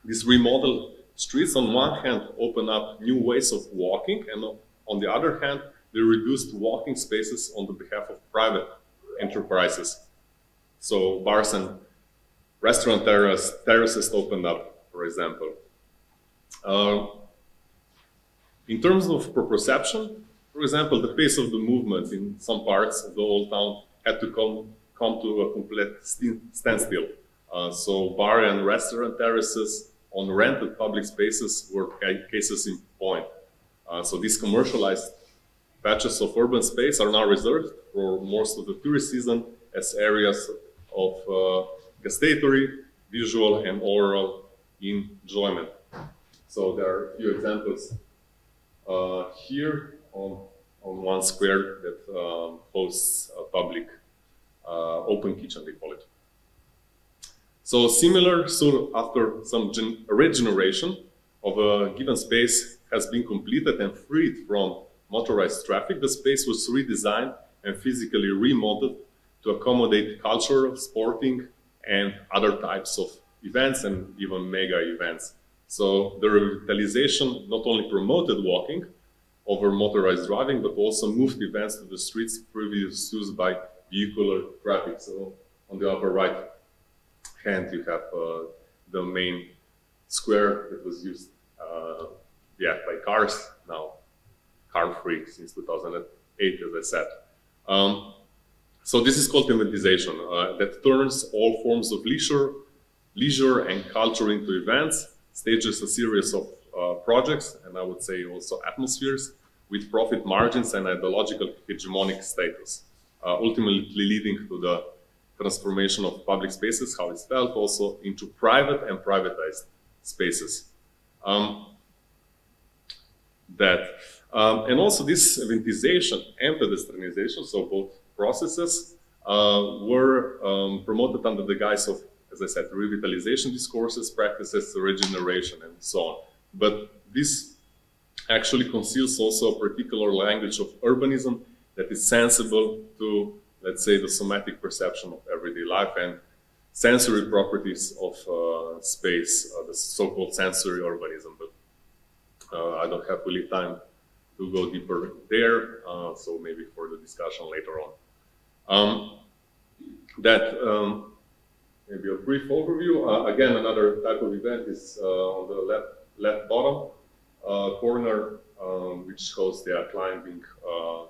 these remodeled streets on one hand open up new ways of walking, and on the other hand they reduced walking spaces on the behalf of private enterprises. So bars and restaurant terraces opened up, for example. In terms of perception, for example, the pace of the movement in some parts of the Old Town had to come to a complete standstill. So bar and restaurant terraces on rented public spaces were cases in point. So these commercialized patches of urban space are now reserved for most of the tourist season as areas of gustatory, visual and oral enjoyment. So there are a few examples here on one square that hosts a public open kitchen, they call it. So similar, so after some regeneration of a given space has been completed and freed from motorized traffic, the space was redesigned and physically remodeled to accommodate cultural, sporting, and other types of events and even mega events. So the revitalization not only promoted walking over motorized driving, but also moved events to the streets previously used by vehicular traffic. So on the upper right hand, you have the main square that was used by cars, now car-free since 2008, as I said. So this is called thematization, that turns all forms of leisure and culture into events, stages a series of projects, and I would say also atmospheres, with profit margins and ideological hegemonic status, ultimately leading to the transformation of public spaces, how it's felt, also into private and privatized spaces. And also this eventization and pedestrianization, so both processes, were promoted under the guise of, as I said, revitalization discourses, practices, regeneration, and so on. But this actually conceals also a particular language of urbanism that is sensible to, let's say, the somatic perception of everyday life and sensory properties of space, the so-called sensory urbanism. But I don't have really time to go deeper there, so maybe for the discussion later on. Maybe a brief overview. Again, another type of event is on the left bottom corner, which shows the climbing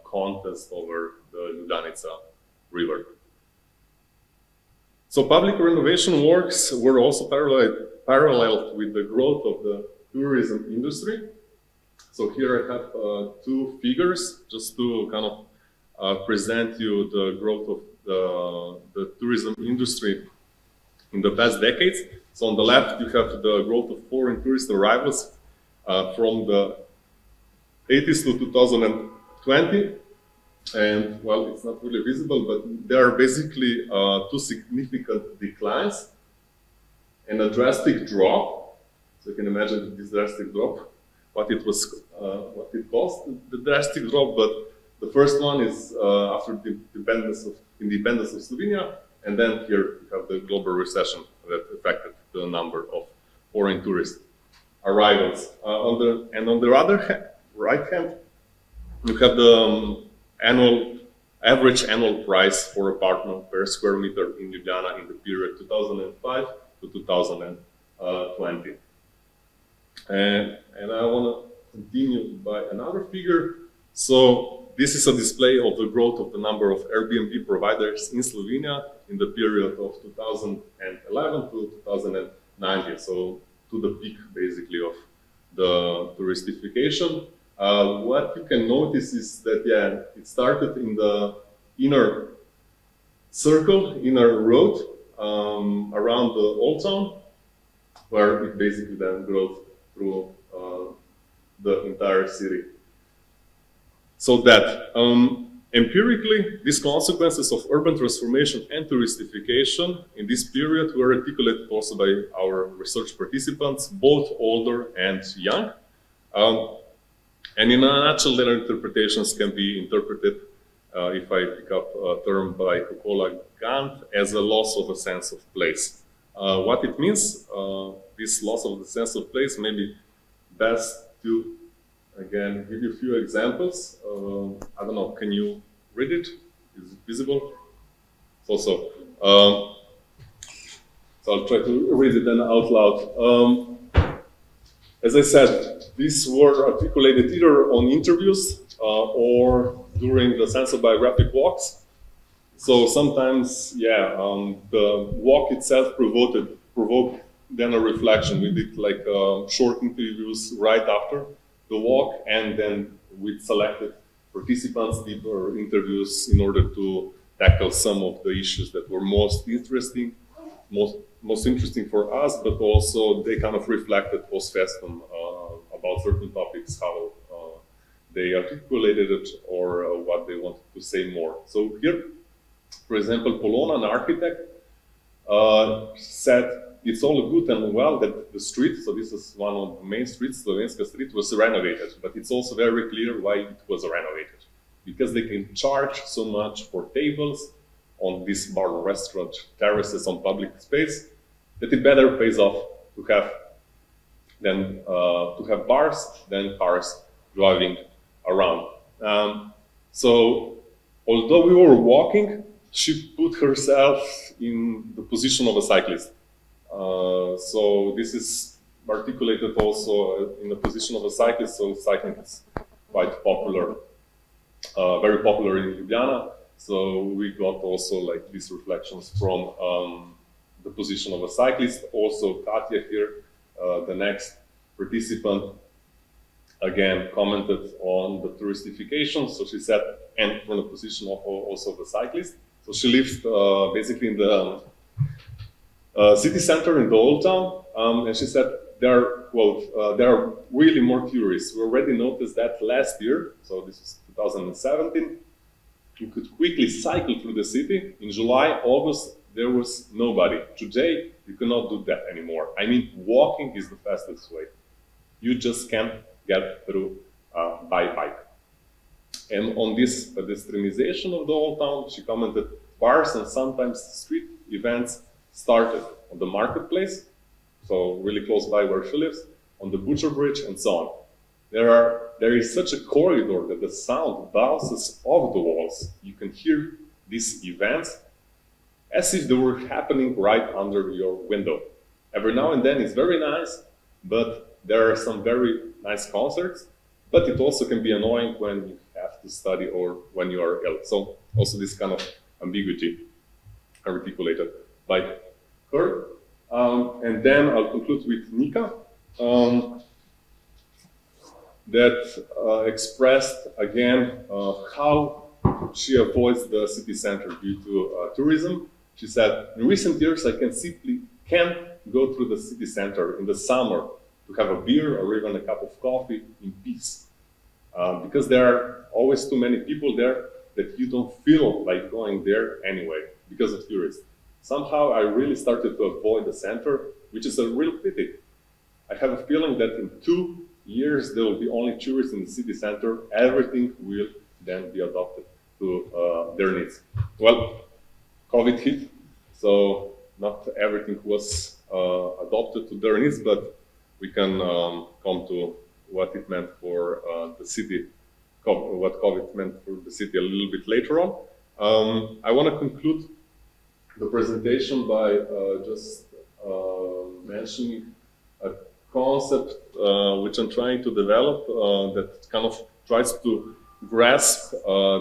contest over the Ljubljani river. So public renovation works were also paralleled with the growth of the tourism industry. So here I have two figures just to kind of present you the growth of the tourism industry in the past decades. So on the left, you have the growth of foreign tourist arrivals from the 80s to 2020. And well, it's not really visible, but there are basically two significant declines and a drastic drop. So you can imagine this drastic drop, what it caused, the drastic drop. But the first one is after the independence of Slovenia. And then here you have the global recession that affected the number of foreign tourist arrivals. On the other hand, right hand, you have the average annual price for apartment per square meter in Ljubljana in the period 2005 to 2020. And I want to continue by another figure. So this is a display of the growth of the number of Airbnb providers in Slovenia in the period of 2011 to 2019, so to the peak basically of the touristification. What you can notice is that, yeah, it started in the inner circle, inner road around the Old Town, where it basically then grew through the entire city. So that empirically, these consequences of urban transformation and touristification in this period were articulated also by our research participants, both older and young. And in a nutshell, their interpretations can be interpreted, if I pick up a term by Kukola Gant, as a loss of a sense of place. What it means, this loss of the sense of place, may be best to, again, give you a few examples. I don't know, can you read it? Is it visible? So I'll try to read it then out loud. As I said, these were articulated either on interviews or during the sensobiographic walks. So sometimes, yeah, the walk itself provoked then a reflection. We did like short interviews right after the walk, and then we selected participants, deeper interviews in order to tackle some of the issues that were most interesting for us, but also they kind of reflected post festum about certain topics, how they articulated it, or what they wanted to say more. So here, for example, Polona, an architect, said it's all good and well that the street, so this is one of the main streets, Slovenska Street, was renovated, but it's also very clear why it was renovated. Because they can charge so much for tables on these bar and restaurant terraces on public space that it better pays off to have bars than cars driving around. So although we were walking, she put herself in the position of a cyclist. So this is articulated also in the position of a cyclist, so cycling is quite popular, very popular in Ljubljana. So we got also like these reflections from the position of a cyclist. Also Katja here, the next participant, again commented on the touristification. So she said, and from the position of also of a cyclist. So she lived basically in the city center in the old town, and she said there are, quote, there are really more tourists. We already noticed that last year, so this is 2017, you could quickly cycle through the city. In July, August, there was nobody. Today, you cannot do that anymore. I mean, walking is the fastest way. You just can't get through by bike. And on this pedestrianization of the old town, she commented, bars and sometimes street events started on the marketplace, so really close by where she lives, on the Butcher Bridge and so on. There is such a corridor that the sound bounces off the walls. You can hear these events as if they were happening right under your window. Every now and then it's very nice, but there are some very nice concerts, but it also can be annoying when you have to study or when you are ill. So also this kind of ambiguity articulated by her. And then I'll conclude with Nika, that expressed again how she avoids the city center due to tourism. She said, in recent years, I can simply can't go through the city center in the summer to have a beer or even a cup of coffee in peace. Because there are always too many people there that you don't feel like going there anyway because of tourists. Somehow I really started to avoid the center, which is a real pity. I have a feeling that in 2 years there will be only tourists in the city center. Everything will then be adopted to their needs. Well, COVID hit, so not everything was adopted to their needs, but we can come to what it meant for the city, what COVID meant for the city a little bit later on. I want to conclude the presentation by just mentioning a concept which I'm trying to develop that kind of tries to grasp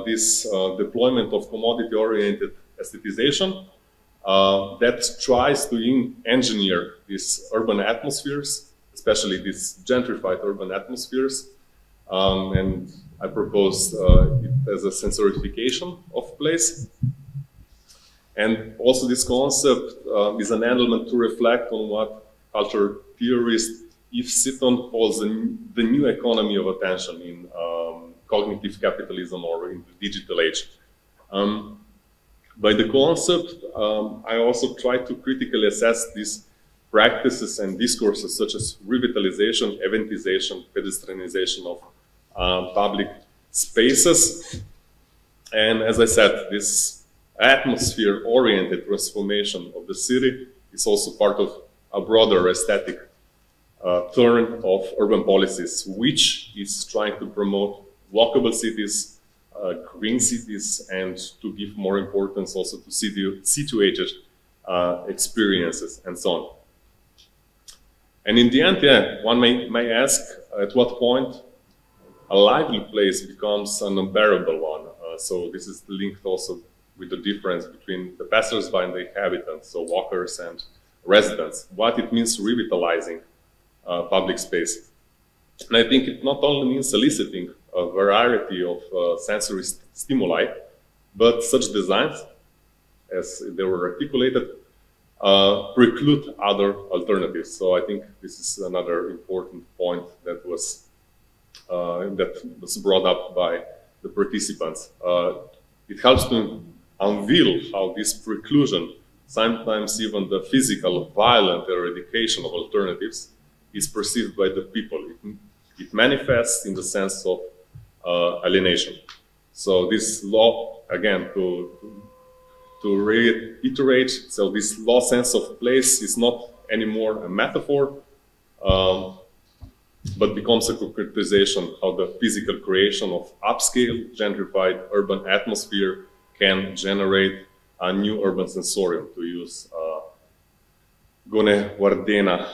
this deployment of commodity-oriented aestheticization that tries to engineer these urban atmospheres, especially these gentrified urban atmospheres. And I propose it as a sensorification of place. And also this concept is an element to reflect on what culture theorist Yves Sitton calls the new economy of attention in cognitive capitalism or in the digital age. By the concept, I also try to critically assess these practices and discourses such as revitalization, eventization, pedestrianization of public spaces. And as I said, this atmosphere-oriented transformation of the city is also part of a broader aesthetic turn of urban policies, which is trying to promote walkable cities, green cities, and to give more importance also to situated experiences and so on. And in the end, yeah, one may ask at what point a lively place becomes an unbearable one. So this is linked also with the difference between the passersby and the inhabitants, so walkers and residents, what it means revitalizing public space. And I think it not only means eliciting a variety of sensory stimuli, but such designs, as they were articulated, preclude other alternatives. So I think this is another important point that was brought up by the participants. It helps to unveil how this preclusion, sometimes even the physical, violent eradication of alternatives, is perceived by the people. It manifests in the sense of alienation. So this law, again, to reiterate, so this law sense of place is not anymore a metaphor, but becomes a concretization how the physical creation of upscale, gentrified urban atmosphere can generate a new urban sensorium, to use Gune Wardena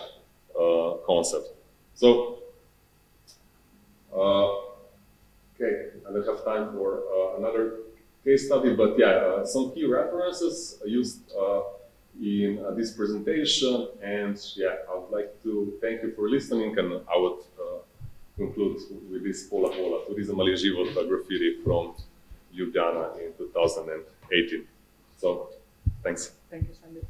concept. So, okay, I don't have time for another case study, but yeah, some key references used in this presentation, and yeah, I would like to thank you for listening, and I would conclude with this Pola Pola, Turizam ali život, graffiti from Ljubljana in 2018. So, thanks.
Thank you, Sandy.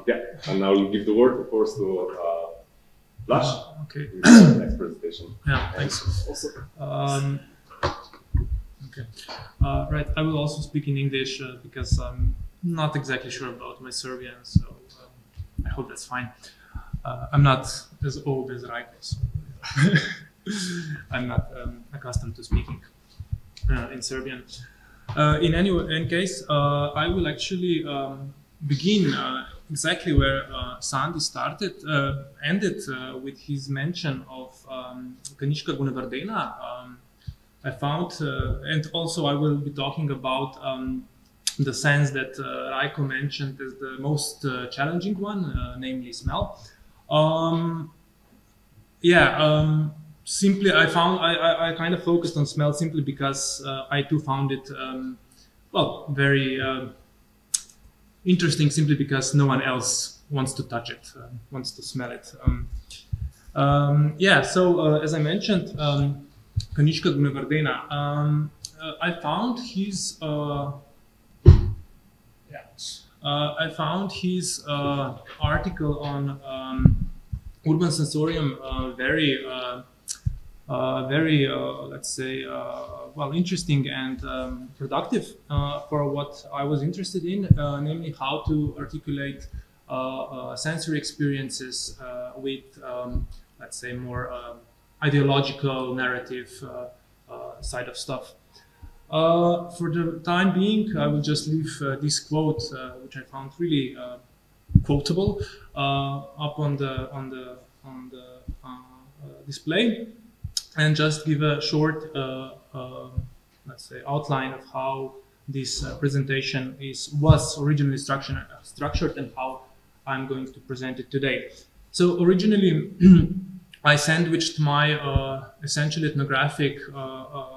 Yeah, and I will give the word, of course, to Blaž.
Okay.
With the next presentation.
Yeah,
Thanks. Also.
Okay. Right, I will also speak in English because I'm not exactly sure about my Serbian, so I hope that's fine. I'm not as old as Rajko, so I'm not accustomed to speaking in Serbian. In any case, I will actually begin exactly where Sandy ended with his mention of Kaniška Gunevardena. I found, and also I will be talking about the sense that Rajko mentioned as the most challenging one, namely smell. Simply I kind of focused on smell simply because I too found it, well, very interesting, simply because no one else wants to touch it, wants to smell it. As I mentioned, Kaniška Gunevardena, I found his article on urban sensorium very let's say, well, interesting and productive for what I was interested in, namely how to articulate sensory experiences with, let's say, more ideological narrative side of stuff. For the time being, I will just leave this quote, which I found really quotable, up on the display, and just give a short, let's say, outline of how this presentation was originally structured and how I'm going to present it today. So originally, I sandwiched my essentially ethnographic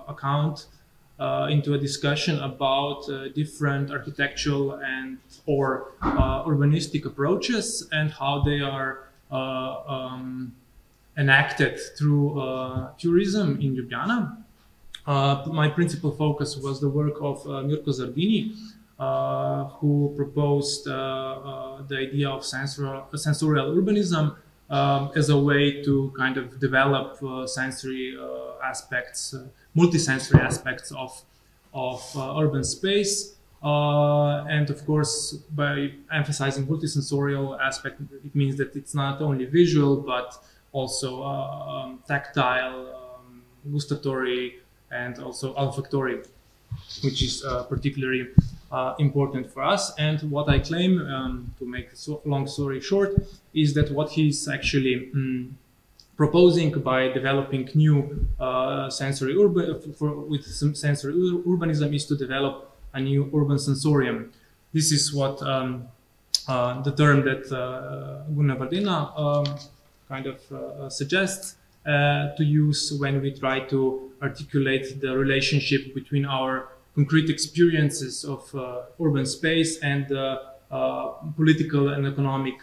account into a discussion about different architectural and or urbanistic approaches and how they are enacted through tourism in Ljubljana. My principal focus was the work of Mirko Zardini, who proposed the idea of sensorial urbanism as a way to kind of develop sensory aspects, multisensory aspects of urban space. And of course, by emphasizing multisensorial aspect, it means that it's not only visual, but also tactile, gustatory, and also olfactory, which is particularly important for us. And what I claim, to make a long story short, is that what he's actually proposing by developing new sensory urbanism is to develop a new urban sensorium. This is what the term that Gunevardena kind of suggests to use when we try to articulate the relationship between our concrete experiences of urban space and political and economic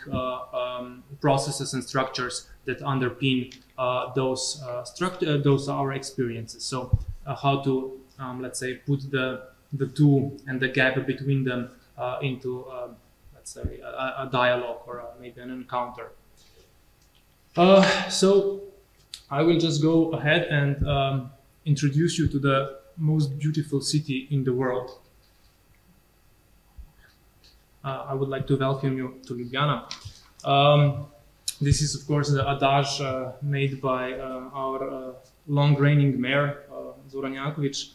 processes and structures that underpin those our experiences. So how to, let's say, put the two and the gap between them into, let's say, a dialogue or maybe an encounter. So I will just go ahead and introduce you to the most beautiful city in the world. I would like to welcome you to Ljubljana. This is, of course, the adage made by our long-reigning mayor, Zoran Janković.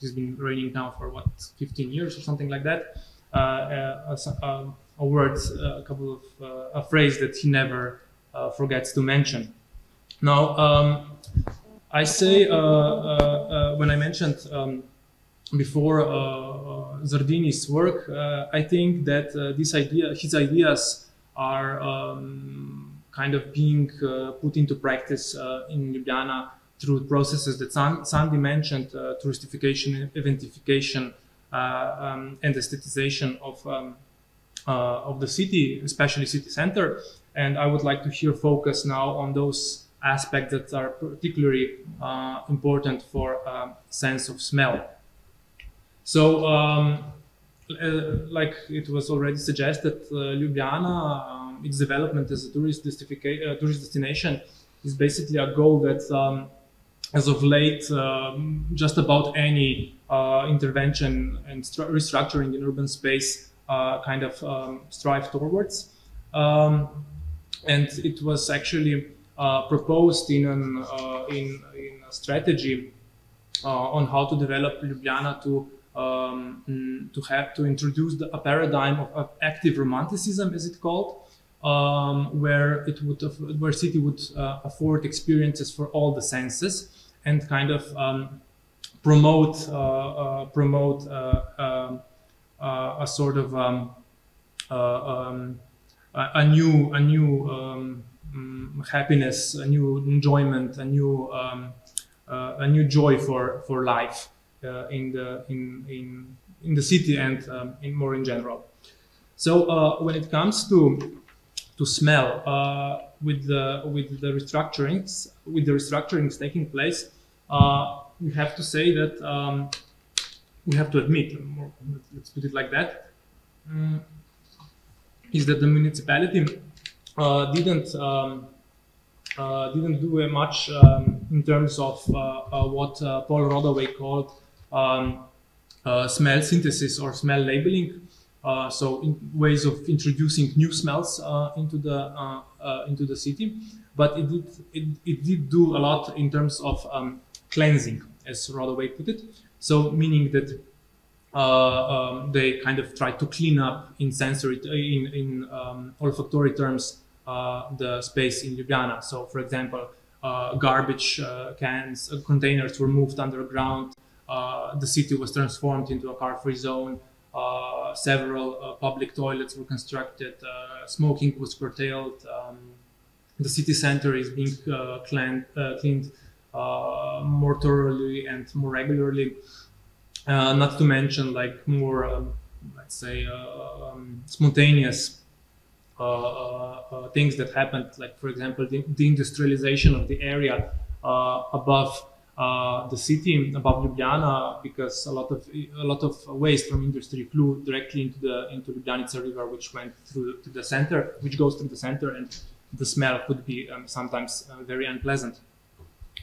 He's been reigning now for, what, 15 years or something like that. a word, a phrase that he never forgets to mention. Now, I say when I mentioned before Zardini's work, I think that his ideas are kind of being put into practice in Ljubljana through processes that Sandy mentioned, touristification, eventification, and aestheticization of the city, especially city center. And I would like to here focus now on those aspects that are particularly important for sense of smell. So, like it was already suggested, Ljubljana, its development as a tourist destination is basically a goal that, as of late, just about any intervention and restructuring in urban space kind of strive towards. And it was actually proposed in a strategy on how to develop Ljubljana to introduce a paradigm of active romanticism, as it's called, where city would afford experiences for all the senses and kind of promote a sort of a new happiness, a new enjoyment, a new joy for life in the city and more in general. So when it comes to smell, with the restructurings taking place, we have to say that we have to admit, let's put it like that, is that the municipality didn't do much in terms of what Paul Rodaway called smell synthesis or smell labeling. So in ways of introducing new smells into the city, but it did do a lot in terms of cleansing, as Rodaway put it. So meaning that they kind of tried to clean up in olfactory terms the space in Ljubljana. So, for example, garbage cans, containers were moved underground. The city was transformed into a car-free zone. Several public toilets were constructed. Smoking was curtailed. The city center is being cleaned more thoroughly and more regularly. Not to mention like more, let's say, spontaneous things that happened, like for example, the industrialization of the area above the city, above Ljubljana, because a lot of waste from industry flew directly into Ljubljanica river, which went through to the center, which goes through the center, and the smell could be sometimes very unpleasant.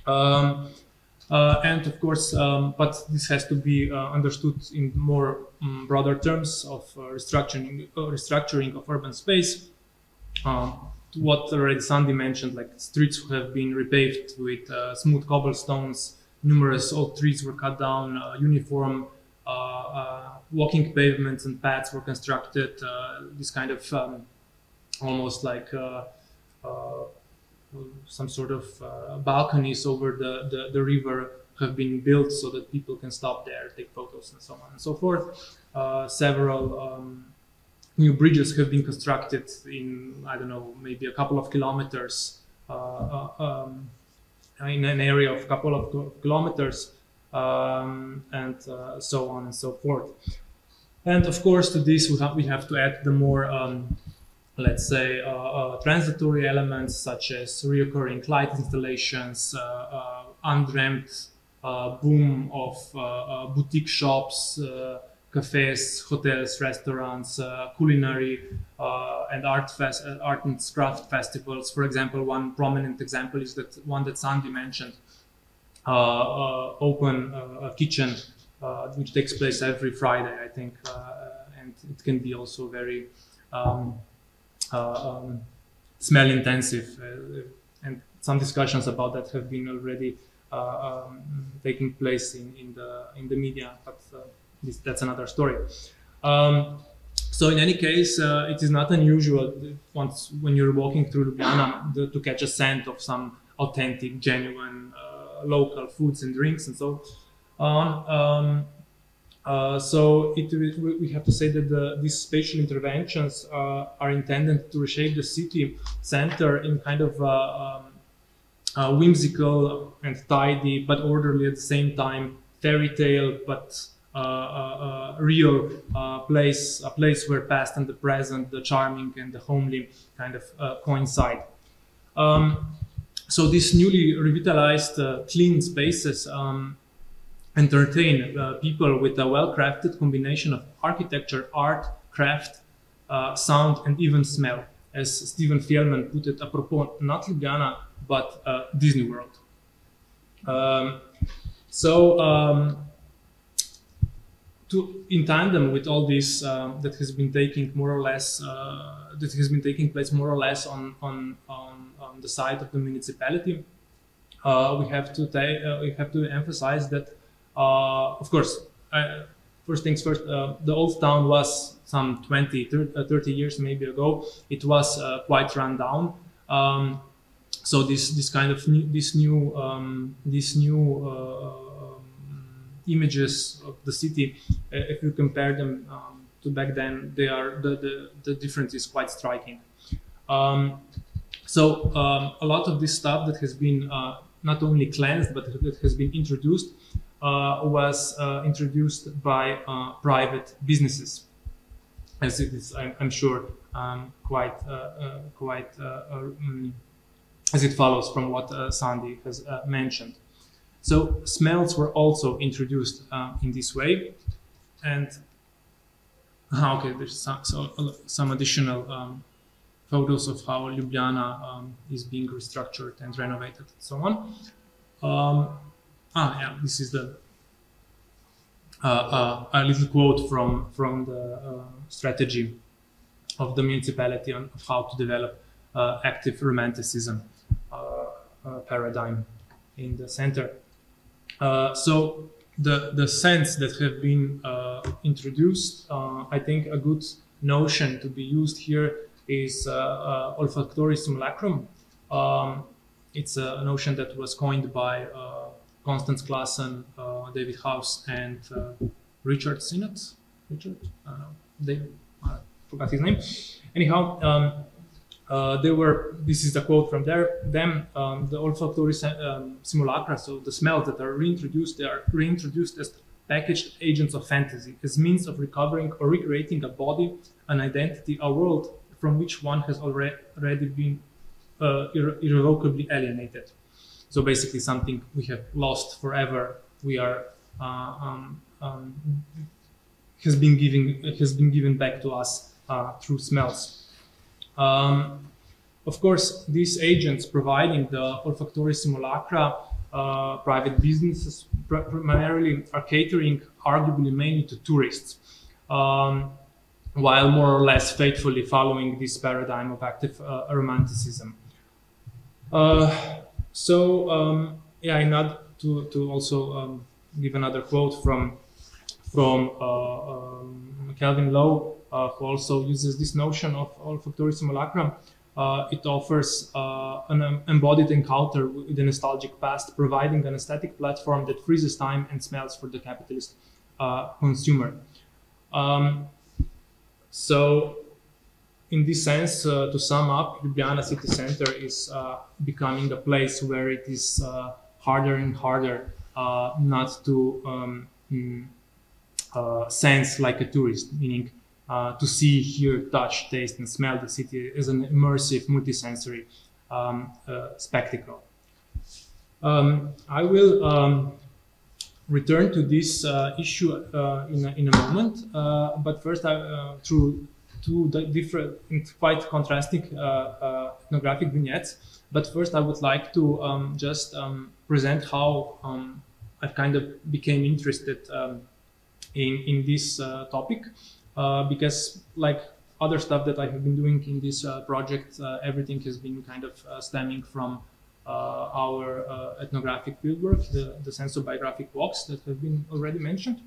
And of course, but this has to be understood in more broader terms of restructuring of urban space. What already Sandy mentioned, like streets have been repaved with smooth cobblestones, numerous old trees were cut down, uniform walking pavements and paths were constructed. This kind of almost like some sort of balconies over the river have been built so that people can stop there, take photos and so on and so forth. Several new bridges have been constructed in, I don't know, maybe a couple of kilometers, in an area of a couple of kilometers, and so on and so forth. And of course, to this we have to add the more let's say, transitory elements such as recurring light installations, undreamt boom of boutique shops, cafes, hotels, restaurants, culinary and art and craft festivals. For example, one prominent example is that one that Sandy mentioned, open kitchen, which takes place every Friday, I think, and it can be also very smell intensive, and some discussions about that have been already taking place in the media, but that's another story. So in any case, it is not unusual when you're walking through Ljubljana to catch a scent of some authentic, genuine, local foods and drinks and so on. So we have to say that these spatial interventions are intended to reshape the city center in kind of whimsical and tidy, but orderly at the same time, fairy tale, but real place, a place where past and the present, the charming and the homely kind of coincide. So these newly revitalized, clean spaces entertain people with a well-crafted combination of architecture, art, craft, sound, and even smell, as Stephen Fjellman put it, apropos not Ljubljana, but Disney World. In tandem with all this that has been taking place more or less on the side of the municipality, we have to emphasize that, of course, first things first, the old town was some 30 years maybe ago. It was quite run down. So this kind of new images of the city, if you compare them to back then, the difference is quite striking. So a lot of this stuff that has been not only cleansed but that has been introduced was introduced by private businesses, as it is, I'm sure, quite as it follows from what Sandy has mentioned. So smells were also introduced in this way, and okay, there's some additional photos of how Ljubljana is being restructured and renovated and so on. Yeah, this is the a little quote from the strategy of the municipality on how to develop active romanticism paradigm in the center. So the scents that have been introduced, I think a good notion to be used here is olfactory simulacrum. It's a notion that was coined by Constance Classen, David House, and Richard Sinnott. Richard? I don't know. David, I forgot his name. Anyhow, this is the quote from them, the olfactory simulacra, so the smells that are reintroduced, they are reintroduced as packaged agents of fantasy, as means of recovering or recreating a body, an identity, a world from which one has already been irrevocably alienated. So basically something we have lost forever, we are, has been given back to us through smells. Of course, these agents providing the olfactory simulacra, private businesses primarily are catering arguably mainly to tourists, while more or less faithfully following this paradigm of active romanticism. Yeah, in order to also give another quote from Calvin Lowe, who also uses this notion of olfactory simulacrum. It offers an embodied encounter with the nostalgic past, providing an aesthetic platform that freezes time and smells for the capitalist consumer. So, in this sense, to sum up, Ljubljana city center is becoming a place where it is harder and harder not to sense like a tourist, meaning to see, hear, touch, taste, and smell the city as an immersive, multisensory spectacle. I will return to this issue in a moment, but first, through two different and quite contrasting ethnographic vignettes. But first, I would like to just present how I kind of became interested in this topic. Because like other stuff that I have been doing in this project, everything has been kind of stemming from our ethnographic fieldwork, the sensobiographic walks that have been already mentioned.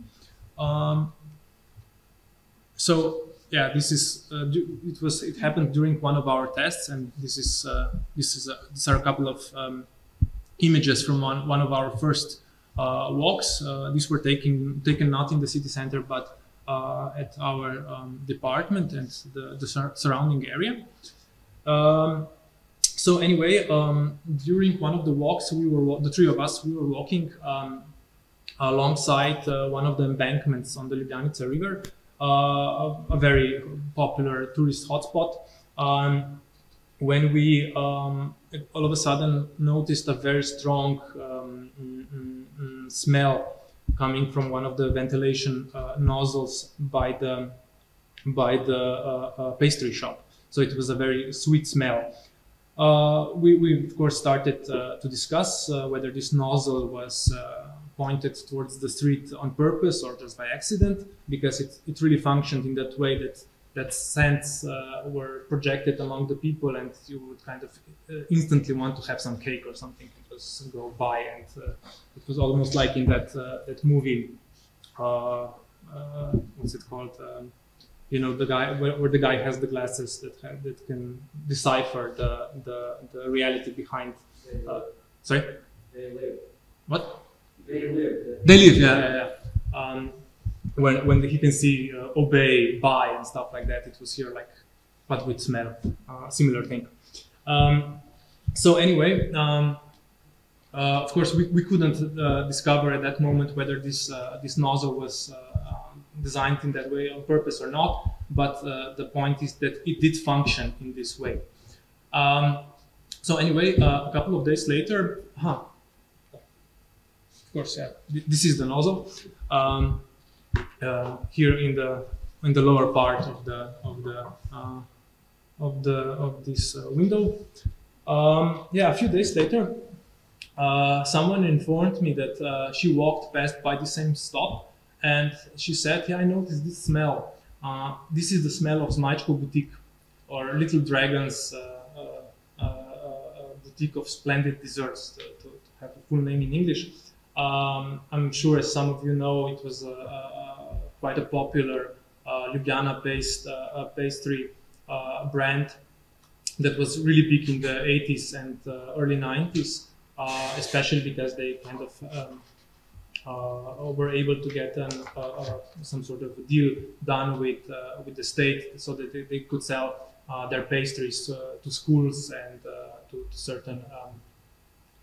So yeah, this is it happened during one of our tests, and these are a couple of images from one of our first walks. These were taken not in the city center, but at our department and the surrounding area. So anyway, during one of the walks, the three of us, we were walking alongside one of the embankments on the Ljubljana River, a very popular tourist hotspot. When we all of a sudden noticed a very strong smell coming from one of the ventilation nozzles by the pastry shop. So it was a very sweet smell. We of course started to discuss whether this nozzle was pointed towards the street on purpose or just by accident, because it really functioned in that way that scents were projected among the people, and you would kind of instantly want to have some cake or something to just go by, and it was almost like in that movie, what's it called? You know, the guy where the guy has the glasses that can decipher the reality behind. Sorry.
They live.
What?
They live.
They live. Yeah. When he can see obey, buy, and stuff like that, it was here like, but with smell, similar thing. So anyway, of course we couldn't discover at that moment whether this nozzle was designed in that way on purpose or not, but the point is that it did function in this way. So anyway, a couple of days later, of course, yeah, this is the nozzle. Here in the lower part of this window. Yeah, a few days later, someone informed me that she walked past by the same stop, and she said, "Yeah, I noticed this smell. This is the smell of Zmajčkov boutique, or Little Dragon's boutique of splendid desserts, to have a full name in English." I'm sure, as some of you know, it was quite a popular Ljubljana-based pastry brand that was really big in the 80s and early 90s, especially because they kind of were able to get some sort of a deal done with the state, so that they could sell their pastries to schools and to certain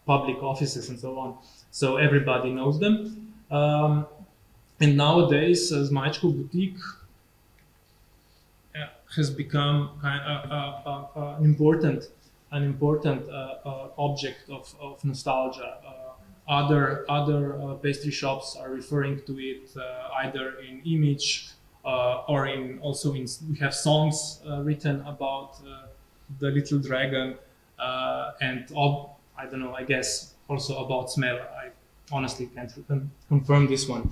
public offices and so on. So everybody knows them. And nowadays, Zmajčkov boutique has become kind of an important object of nostalgia. Other pastry shops are referring to it either in image or we have songs written about the Little Dragon, and I don't know, I guess also about smell. I honestly can't confirm this one.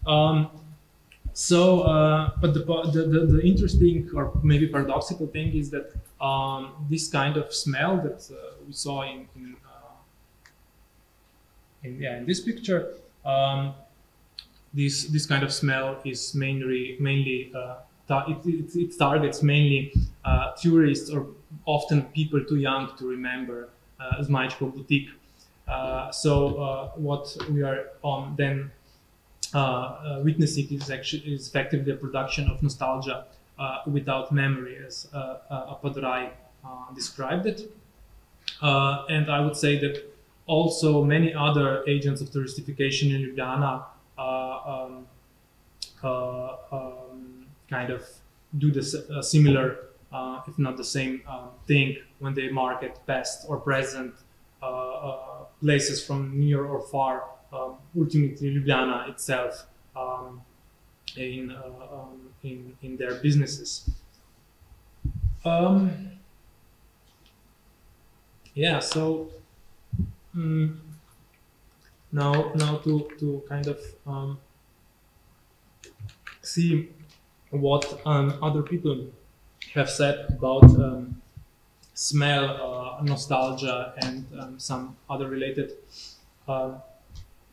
But the interesting or maybe paradoxical thing is that this kind of smell that we saw in this picture, this kind of smell is mainly it targets mainly tourists, or often people too young to remember Zmajčkov boutique. So what we are then witnessing is effectively a production of nostalgia without memory, as Padrai described it. And I would say that also many other agents of touristification in Ljubljana kind of do this similar, if not the same thing, when they market past or present places from near or far, ultimately Ljubljana itself, in their businesses. Yeah, so now to kind of see what other people have said about smell, nostalgia, and some other related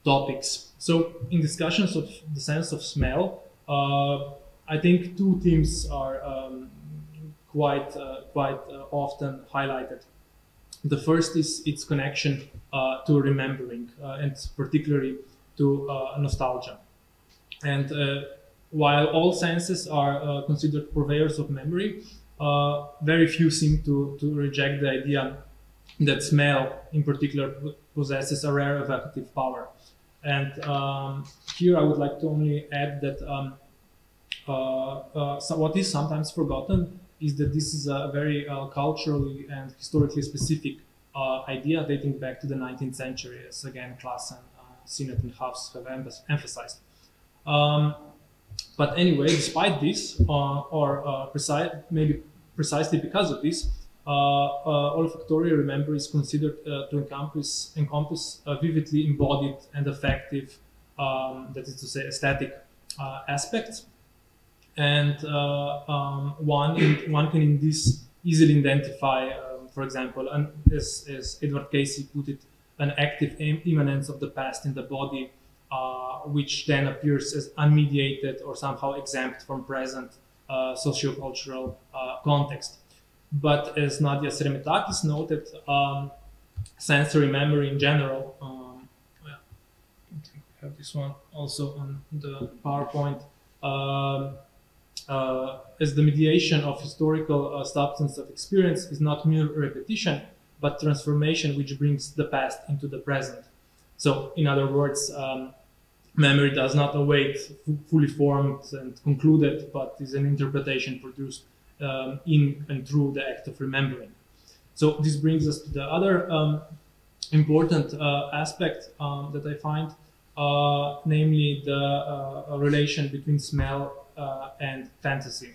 topics. So in discussions of the sense of smell, I think two themes are quite often highlighted. The first is its connection to remembering, and particularly to nostalgia. And while all senses are considered purveyors of memory, very few seem to reject the idea that smell, in particular, possesses a rare evocative power. And here I would like to only add that so what is sometimes forgotten is that this is a very culturally and historically specific idea dating back to the 19th century, as again Klaas and Sinet and Haus have emphasized. But anyway, despite this, maybe precisely because of this, olfactory memory is considered to encompass a vividly embodied and affective, that is to say, aesthetic aspects. And one can in this easily identify, for example, as Edward Casey put it, an active immanence of the past in the body, which then appears as unmediated or somehow exempt from present sociocultural context. But as Nadia Sremitakis noted, sensory memory in general, I think we have this one also on the PowerPoint, as the mediation of historical substance of experience is not mere repetition, but transformation which brings the past into the present. So, in other words, memory does not await fully formed and concluded, but is an interpretation produced in and through the act of remembering. So this brings us to the other important aspect that I find, namely the relation between smell and fantasy.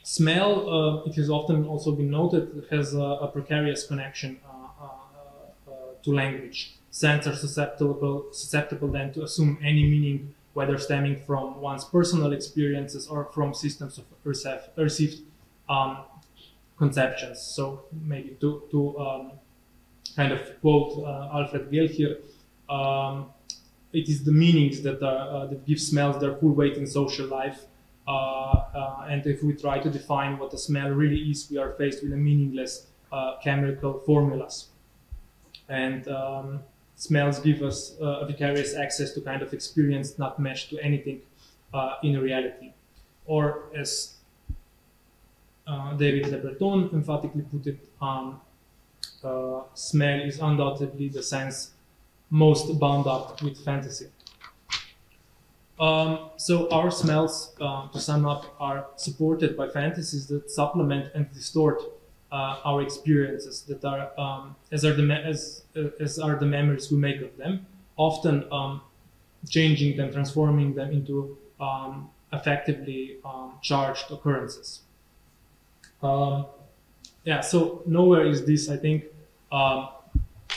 Smell, it has often also been noted, has a precarious connection to language. Scents are susceptible then to assume any meaning, whether stemming from one's personal experiences or from systems of received conceptions. So maybe to kind of quote Alfred Gell here, it is the meanings that give smells their full weight in social life. And if we try to define what a smell really is, we are faced with a meaningless chemical formulas. And smells give us a vicarious access to kind of experience not matched to anything in reality. Or as David Le Breton emphatically put it, smell is undoubtedly the sense most bound up with fantasy. So our smells, to sum up, are supported by fantasies that supplement and distort our experiences, that are as are the memories we make of them, often changing them, transforming them into effectively charged occurrences. Yeah, so nowhere is this, I think,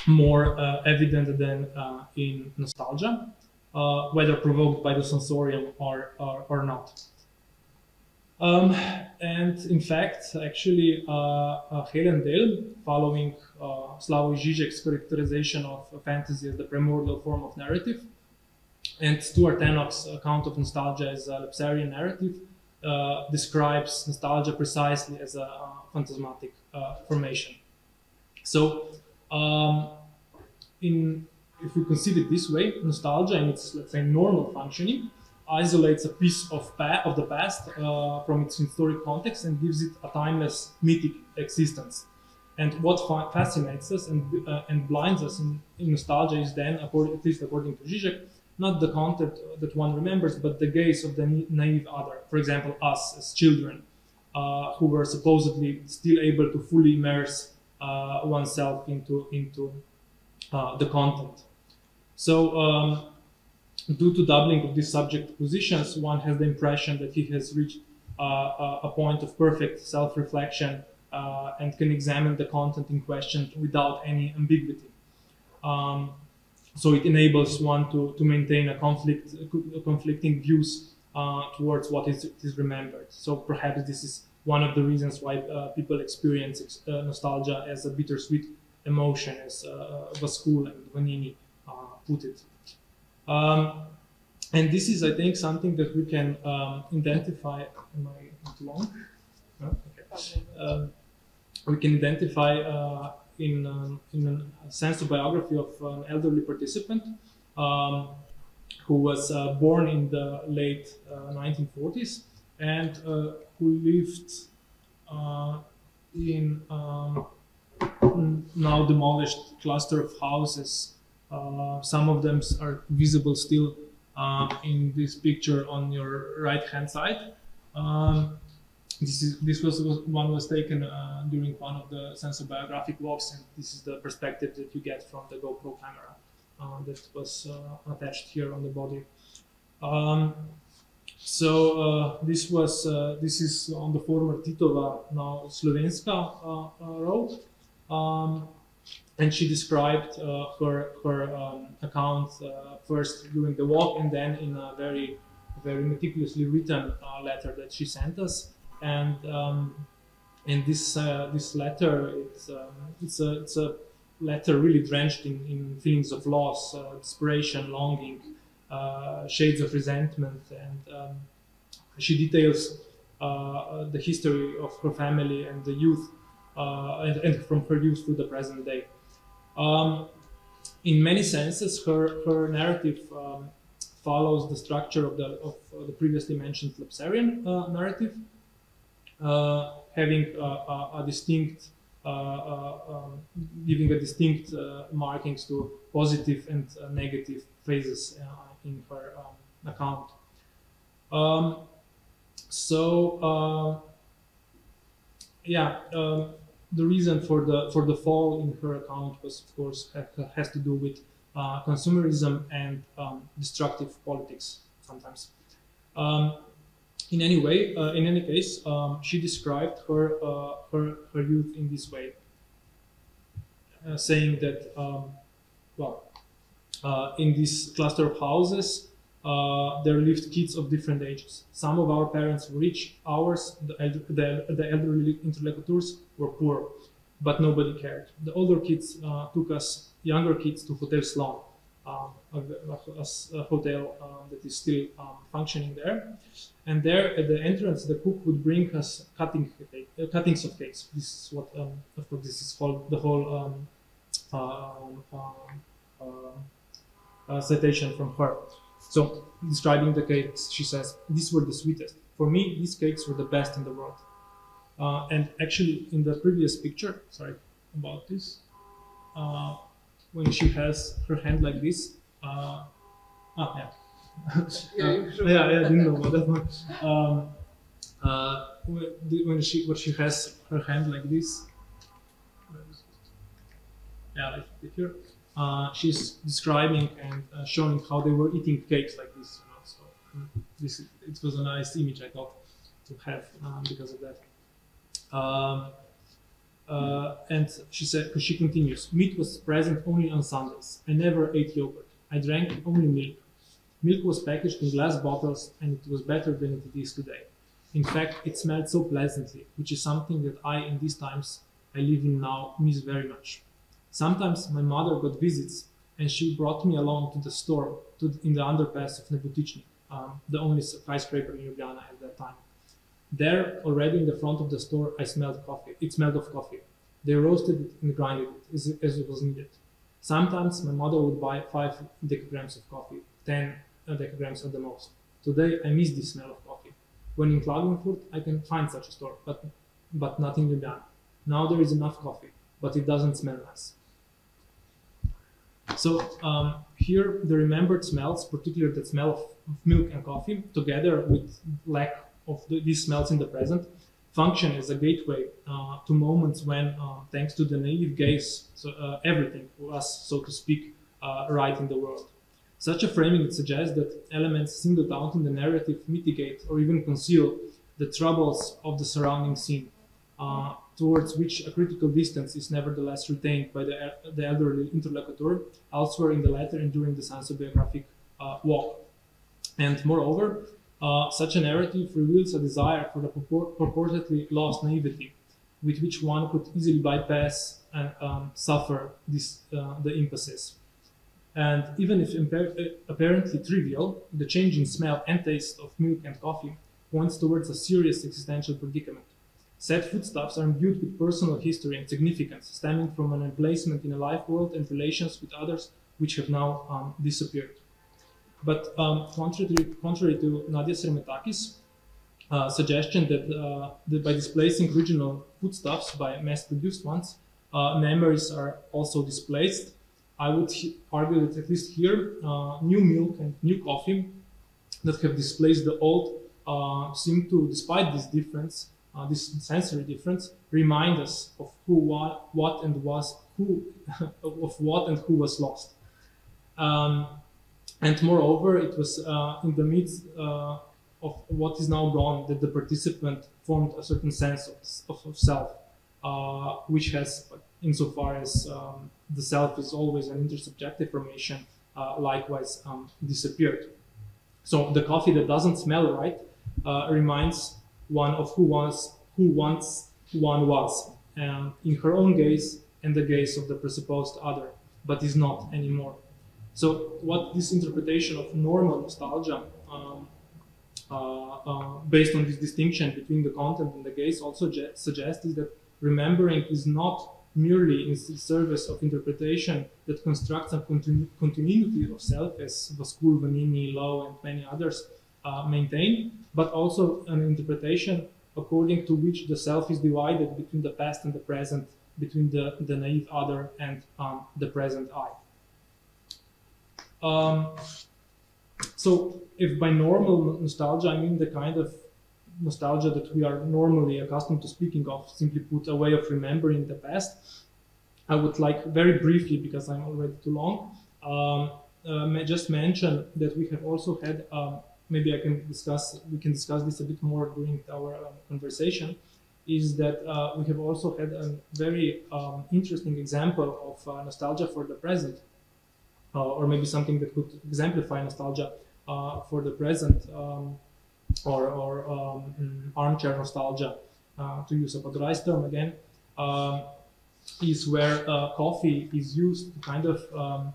more evident than in nostalgia, whether provoked by the sensorium or not. And in fact, actually, Helen Dale, following Slavoj Žižek's characterization of fantasy as the primordial form of narrative, and Stuart Enoch's account of nostalgia as a Lepsarian narrative, describes nostalgia precisely as a phantasmatic formation. So, if we consider it this way, nostalgia in its, let's say, normal functioning isolates a piece of the past from its historic context and gives it a timeless, mythic existence. And what fascinates us and blinds us in nostalgia is then, at least according to Žižek, not the content that one remembers, but the gaze of the naive other. For example, us as children, who were supposedly still able to fully immerse oneself into the content. So, due to doubling of these subject positions, one has the impression that he has reached a point of perfect self-reflection and can examine the content in question without any ambiguity. So it enables one to maintain conflicting views towards what is remembered. So perhaps this is one of the reasons why people experience nostalgia as a bittersweet emotion, as Vaskul and Vanini put it. And this is, I think, something that we can identify. Am I not long? No? Okay. We can identify in a sense of biography of an elderly participant who was born in the late 1940s and who lived in now demolished cluster of houses. Some of them are visible still in this picture on your right-hand side. This was taken during one of the sensobiographic walks, and this is the perspective that you get from the GoPro camera that was attached here on the body. This is on the former Titova, now Slovenska road, and she described her account first during the walk and then in a very meticulously written letter that she sent us. And this letter, it's a letter really drenched in feelings of loss, desperation, longing, shades of resentment, and she details the history of her family and the youth, and from her youth to the present day. In many senses, her narrative follows the structure of the previously mentioned Lepsarian narrative, having a distinct, giving a distinct markings to positive and negative phases in her account. The reason for the fall in her account was, of course, has to do with consumerism and destructive politics sometimes. In any case, she described her youth in this way, saying that in this cluster of houses there lived kids of different ages. Some of our parents were rich, ours, the elderly interlocutors, were poor, but nobody cared. The older kids took us younger kids to Hotel Sloan, a hotel that is still functioning there. And there, at the entrance, the cook would bring us cuttings of cakes. This is what, of course, this is called the whole citation from her. So, describing the cakes, she says, "These were the sweetest. For me, these cakes were the best in the world." And actually, in the previous picture, sorry about this, when she has her hand like this, I didn't know about that one. When she has her hand like this, like here, she's describing and showing how they were eating cakes like this. So it was a nice image, I thought, to have because of that. And she continues, "Meat was present only on Sundays. I never ate yogurt. I drank only milk. Milk was packaged in glass bottles, and it was better than it is today. In fact, it smelled so pleasantly, which is something that I, in these times I live in now, miss very much. Sometimes my mother got visits, and she brought me along to the store in the underpass of Nebutičnik, the only skyscraper in Ljubljana at that time. There, already in the front of the store, I smelled coffee. It smelled of coffee. They roasted it and grinded it as it was needed. Sometimes my mother would buy 5 decagrams of coffee, 10 decagrams at the most. Today, I miss the smell of coffee. When in Klagenfurt, I can find such a store, but not in Ljubljana. Now there is enough coffee, but it doesn't smell nice." So here, the remembered smells, particularly the smell of milk and coffee, together with lack of these smells in the present, function as a gateway to moments when, thanks to the naive gaze, everything was, so to speak, right in the world. Such a framing suggests that elements singled out in the narrative mitigate or even conceal the troubles of the surrounding scene, towards which a critical distance is nevertheless retained by the elderly interlocutor elsewhere in the letter and during the sensobiographic walk. And moreover, such a narrative reveals a desire for the purportedly lost naivety, with which one could easily bypass and suffer the impasses. And even if apparently trivial, the change in smell and taste of milk and coffee points towards a serious existential predicament. Said foodstuffs are imbued with personal history and significance, stemming from an emplacement in a life world and relations with others which have now disappeared. But contrary to Nadia Srematakis' suggestion that by displacing original foodstuffs by mass-produced ones, memories are also displaced, I would argue that at least here, new milk and new coffee that have displaced the old seem to, despite this difference, this sensory difference, remind us of what and who was lost. And moreover, it was in the midst of what is now gone that the participant formed a certain sense of self, which has, insofar as the self is always an intersubjective formation, likewise disappeared. So the coffee that doesn't smell right reminds one of who once one was, in her own gaze and the gaze of the presupposed other, but is not anymore. So what this interpretation of normal nostalgia, based on this distinction between the content and the gaze, also suggests is that remembering is not merely in the service of interpretation that constructs a continuity of self, as Vascoul, Vanini, Lowe, and many others maintain, but also an interpretation according to which the self is divided between the past and the present, between the naive other and the present I. So if by normal nostalgia I mean the kind of nostalgia that we are normally accustomed to speaking of, simply put, a way of remembering the past, I would like very briefly, because I'm already too long, just mention that we have also had, maybe we can discuss this a bit more during our conversation, is that we have also had a very interesting example of nostalgia for the present, or maybe something that could exemplify nostalgia for the present, or armchair nostalgia, to use a Padorais term again, is where coffee is used to kind of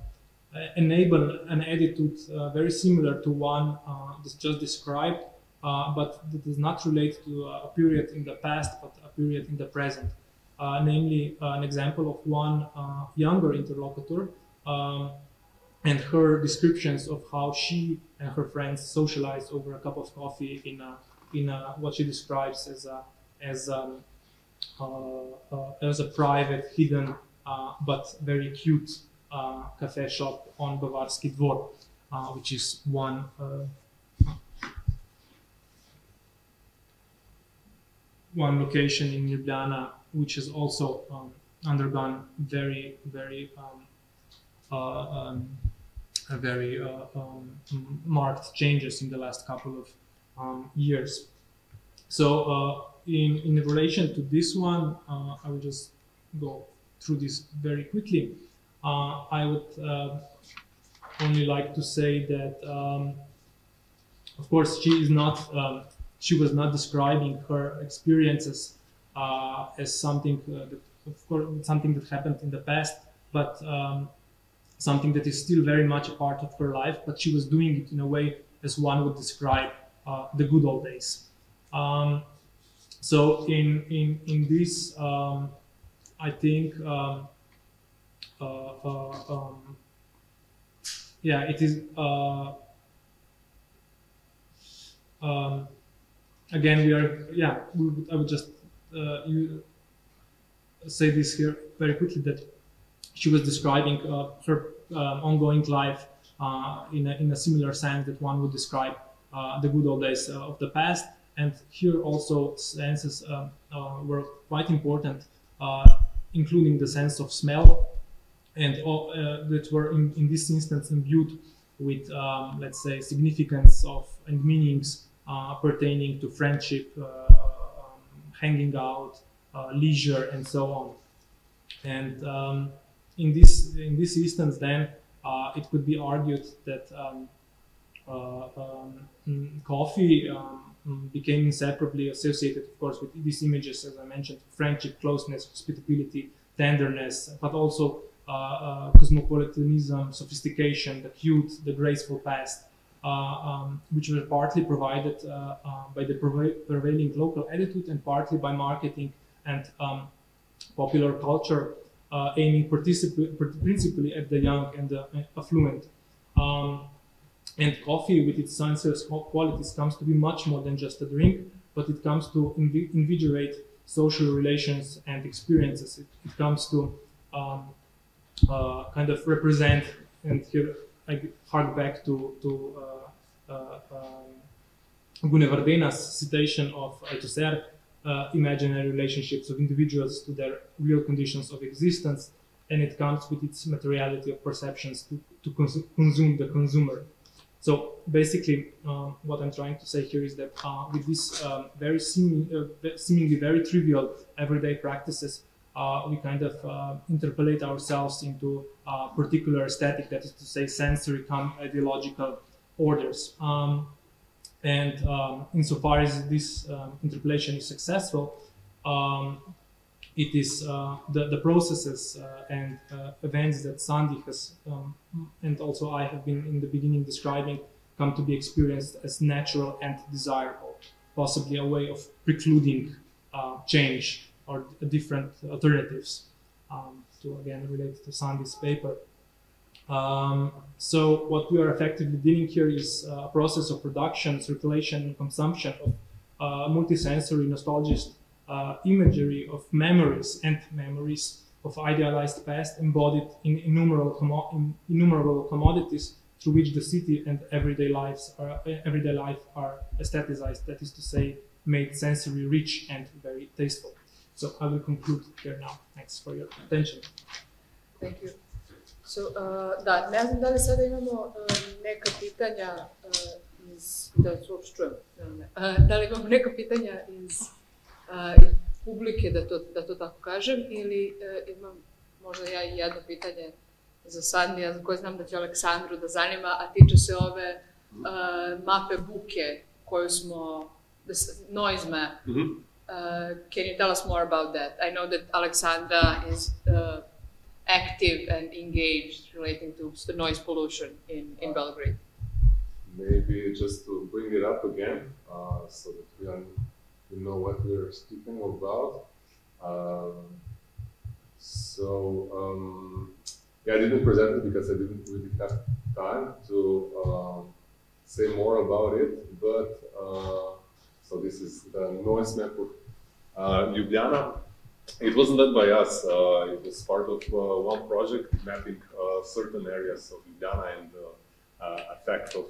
enable an attitude very similar to one that's just described, but that does not relate to a period in the past, but a period in the present. Namely, an example of one younger interlocutor and her descriptions of how she and her friends socialized over a cup of coffee in what she describes as a private, hidden, but very cute cafe shop on Bavarski Dvor, which is one location in Ljubljana, which has also undergone very marked changes in the last couple of years. So in relation to this one, I will just go through this very quickly. I would only like to say that, of course, she was not describing her experiences as something that happened in the past, but something that is still very much a part of her life. But she was doing it in a way as one would describe the good old days. So in this, I think. It is again I would just say this here very quickly, that she was describing her ongoing life in a similar sense that one would describe the good old days of the past, and here also senses were quite important, including the sense of smell, and that were in this instance imbued with, let's say, significance of and meanings pertaining to friendship, hanging out, leisure, and so on. And in this instance, then it could be argued that coffee became inseparably associated, of course, with these images, as I mentioned: friendship, closeness, hospitality, tenderness, but also cosmopolitanism, sophistication, the cute, the graceful past, which were partly provided by the prevailing local attitude and partly by marketing and popular culture, aiming principally at the young and the affluent. And coffee, with its sensuous qualities, comes to be much more than just a drink, but it comes to invigorate social relations and experiences. It comes to kind of represent, and here I hark back to Gunevardena's citation of Althusser, imaginary relationships of individuals to their real conditions of existence, and it comes with its materiality of perceptions to consume the consumer. So basically, what I'm trying to say here is that with these very seemingly very trivial everyday practices, we kind of interpolate ourselves into particular aesthetic, that is to say, sensory ideological orders. And insofar as this interpolation is successful, it is the processes and events that Sandy has, and also I have been in the beginning describing, come to be experienced as natural and desirable, possibly a way of precluding change or different alternatives, to again relate to Sandy's paper. So what we are effectively dealing here is a process of production, circulation, and consumption of multisensory nostalgist imagery of memories and memories of idealized past embodied in innumerable commodities through which the city and everyday life are aestheticized, that is to say, made sensory rich and very tasteful. So I will conclude here now. Thanks for your attention.
Thank you. So, da, ne znam da li sada imamo neka pitanja iz, da se uopšte čujemo, da li imamo neka pitanja iz publike, da to tako kažem, ili imam možda ja i jedno pitanje za Sandija, za koje znam da će Aleksandru da zanima, a tiče se ove mape buke koju smo, noise map. Can you tell us more about that? I know that Alexandra is active and engaged relating to the noise pollution in Belgrade.
Maybe just to bring it up again, so that we know what we're speaking about. Yeah, I didn't present it because I didn't really have time to say more about it, but so this is the noise map of Ljubljana. It wasn't done by us, it was part of one project mapping certain areas of Ljubljana and the effect of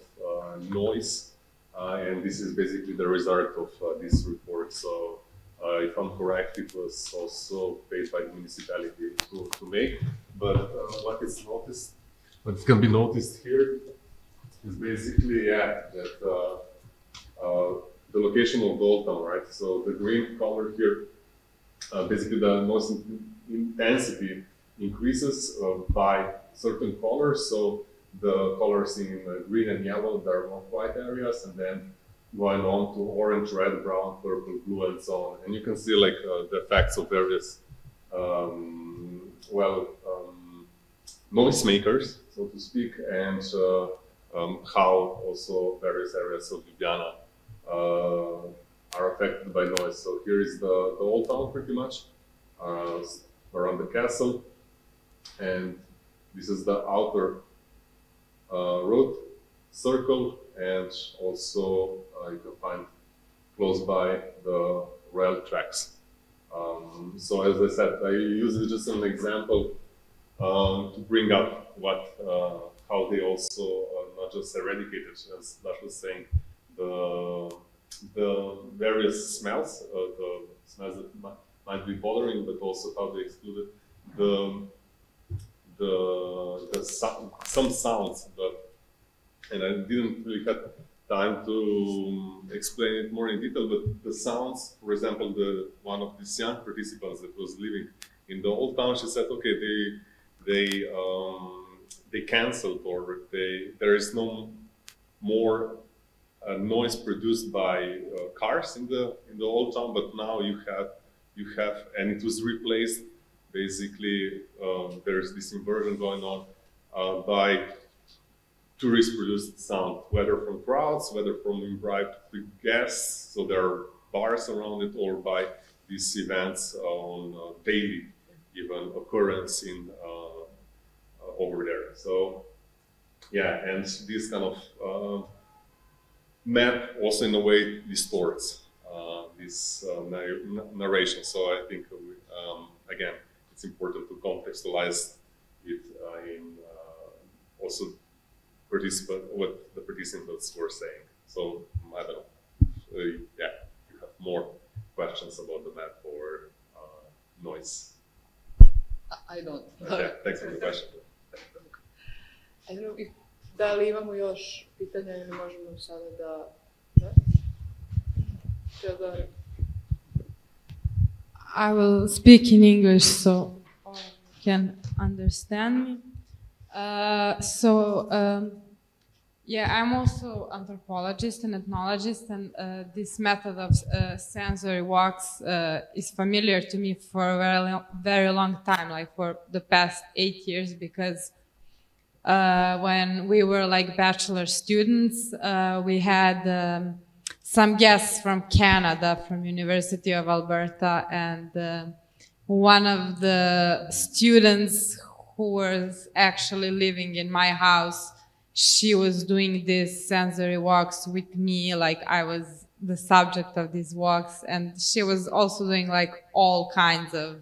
noise, and this is basically the result of this report. So if I'm correct, it was also paid by the municipality to make, but what can be noticed here is basically, yeah, that the location of the old town, right? So the green color here, basically the noise intensity increases by certain colors. So the colors in green and yellow, they're more quiet areas, and then going on to orange, red, brown, purple, blue, and so on. And you can see like the effects of various noisemakers, so to speak, and how also various areas of Ljubljana are affected by noise. So here is the old town pretty much, around the castle, and this is the outer road circle, and also you can find close by the rail tracks. So as I said, I use it just as an example to bring up what how they also not just eradicated, as Dash was saying, the various smells, the smells that might be bothering, but also how they excluded some sounds. And I didn't really have time to explain it more in detail, but the sounds, for example, one of these young participants that was living in the old town, she said, okay, they canceled, or there is no more noise produced by cars in the old town, but now you have, and it was replaced basically there's this inversion going on by tourist-produced sound, whether from crowds, whether from imbibed guests, so there are bars around it, or by these events on daily even occurrence in over there. So yeah, and this kind of map also in a way distorts this narration. So I think again, it's important to contextualize it in also what the participants were saying. So I don't know. Yeah, you have more questions about the map or noise.
I don't.
Okay, thanks for the question.
I don't know if, da li imamo još pitanja ili možemo sada da... Teodora.
I will speak in English so all can understand me. Yeah, I'm also anthropologist and ethnologist, and this method of sensory walks is familiar to me for a very long time, like for the past 8 years, because when we were like bachelor students, we had some guests from Canada, from University of Alberta, and one of the students who was actually living in my house, she was doing these sensory walks with me, like I was the subject of these walks, and she was also doing like all kinds of,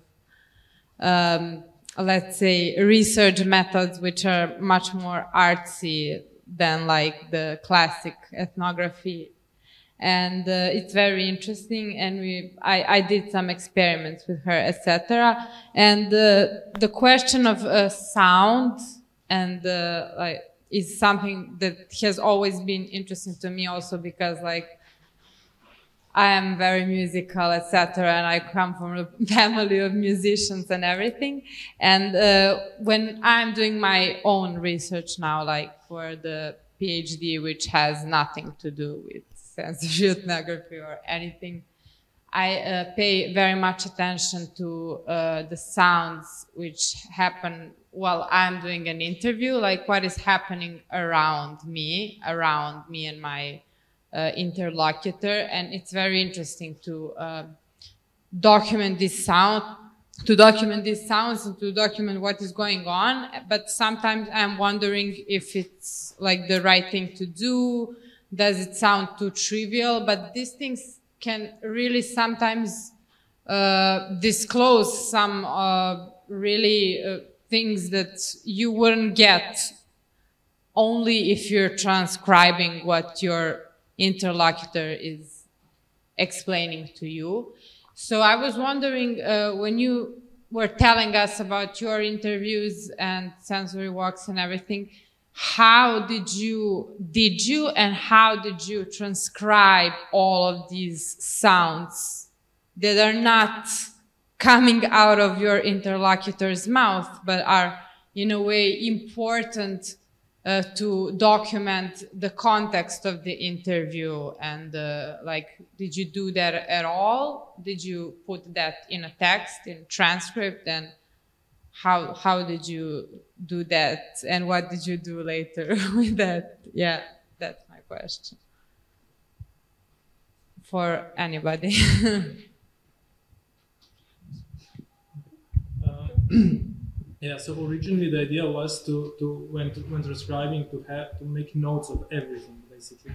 let's say, research methods which are much more artsy than like the classic ethnography. And it's very interesting, and I did some experiments with her, etc. And the question of sound and like is something that has always been interesting to me, also because like I am very musical, etc. And I come from a family of musicians and everything. And when I'm doing my own research now, like for the PhD, which has nothing to do with sensory ethnography or anything, I pay very much attention to the sounds which happen while I'm doing an interview, like what is happening around me and my interlocutor. And it's very interesting to document this sound, to document these sounds and to document what is going on. But sometimes I'm wondering if it's like the right thing to do. Does it sound too trivial? But these things can really sometimes disclose some really things that you wouldn't get only if you're transcribing what your interlocutor is explaining to you. So I was wondering, when you were telling us about your interviews and sensory walks and everything, how did you transcribe all of these sounds that are not coming out of your interlocutor's mouth, but are in a way important to document the context of the interview? And like, did you do that at all? Did you put that in a text, in transcript? And how did you do that? And what did you do later with that? Yeah, that's my question. For anybody.
Yeah, so originally the idea was when transcribing to make notes of everything, basically,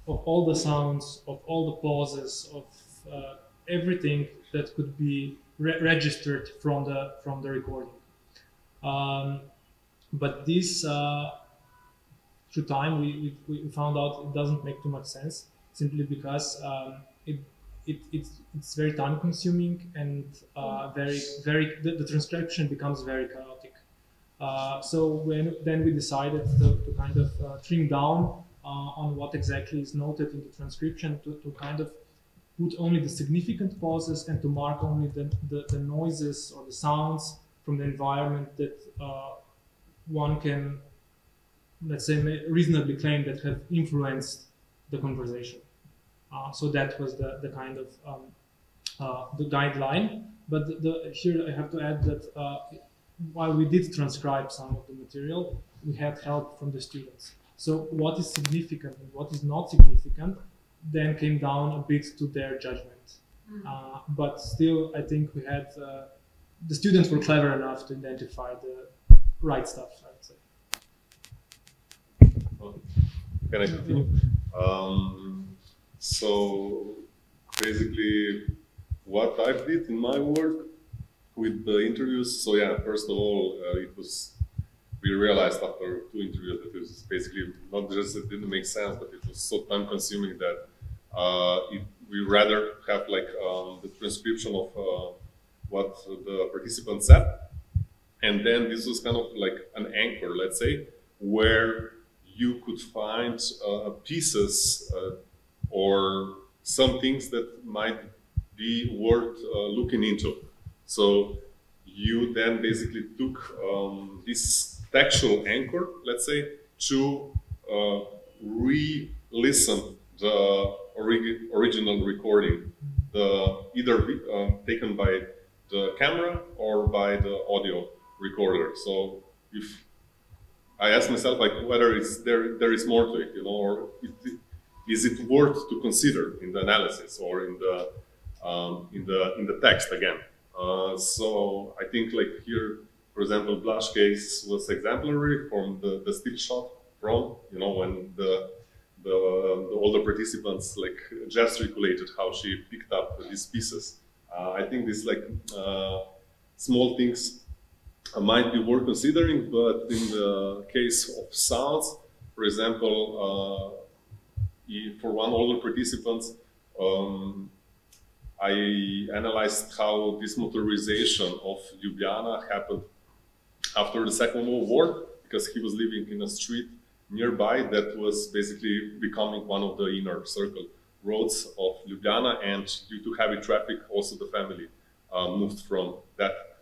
of all the sounds, of all the pauses, of everything that could be registered from the recording. But this, through time, we found out it doesn't make too much sense, simply because it's very time consuming, and the transcription becomes very chaotic. So then we decided to kind of trim down on what exactly is noted in the transcription, to kind of put only the significant pauses and to mark only the noises or the sounds from the environment that one can, let's say, reasonably claim that have influenced the conversation. So that was the kind of the guideline. But here I have to add that while we did transcribe some of the material, we had help from the students. So what is significant and what is not significant then came down a bit to their judgment. But still, I think we had, the students were clever enough to identify the right stuff, I would say.
Can I continue? So basically, what I did in my work with the interviews, so yeah, first of all, we realized after 2 interviews that it was basically not just it didn't make sense, but it was so time consuming that we rather have like the transcription of what the participants said, and then this was kind of like an anchor, let's say, where you could find pieces or some things that might be worth looking into. So you then basically took this textual anchor, let's say, to re-listen the original recording, either taken by the camera or by the audio recorder. So if I ask myself like whether there is more to it, you know, or is it worth to consider in the analysis or in the text again? So I think like here, for example, Blush case was exemplary from the still shot from, you know, when the older participants like gesticulated how she picked up these pieces. I think these like small things might be worth considering, but in the case of sounds, for example, for one older participant, I analyzed how this motorization of Ljubljana happened after the Second World War, because he was living in a street nearby that was basically becoming one of the inner circle roads of Ljubljana, and due to heavy traffic, also the family moved from that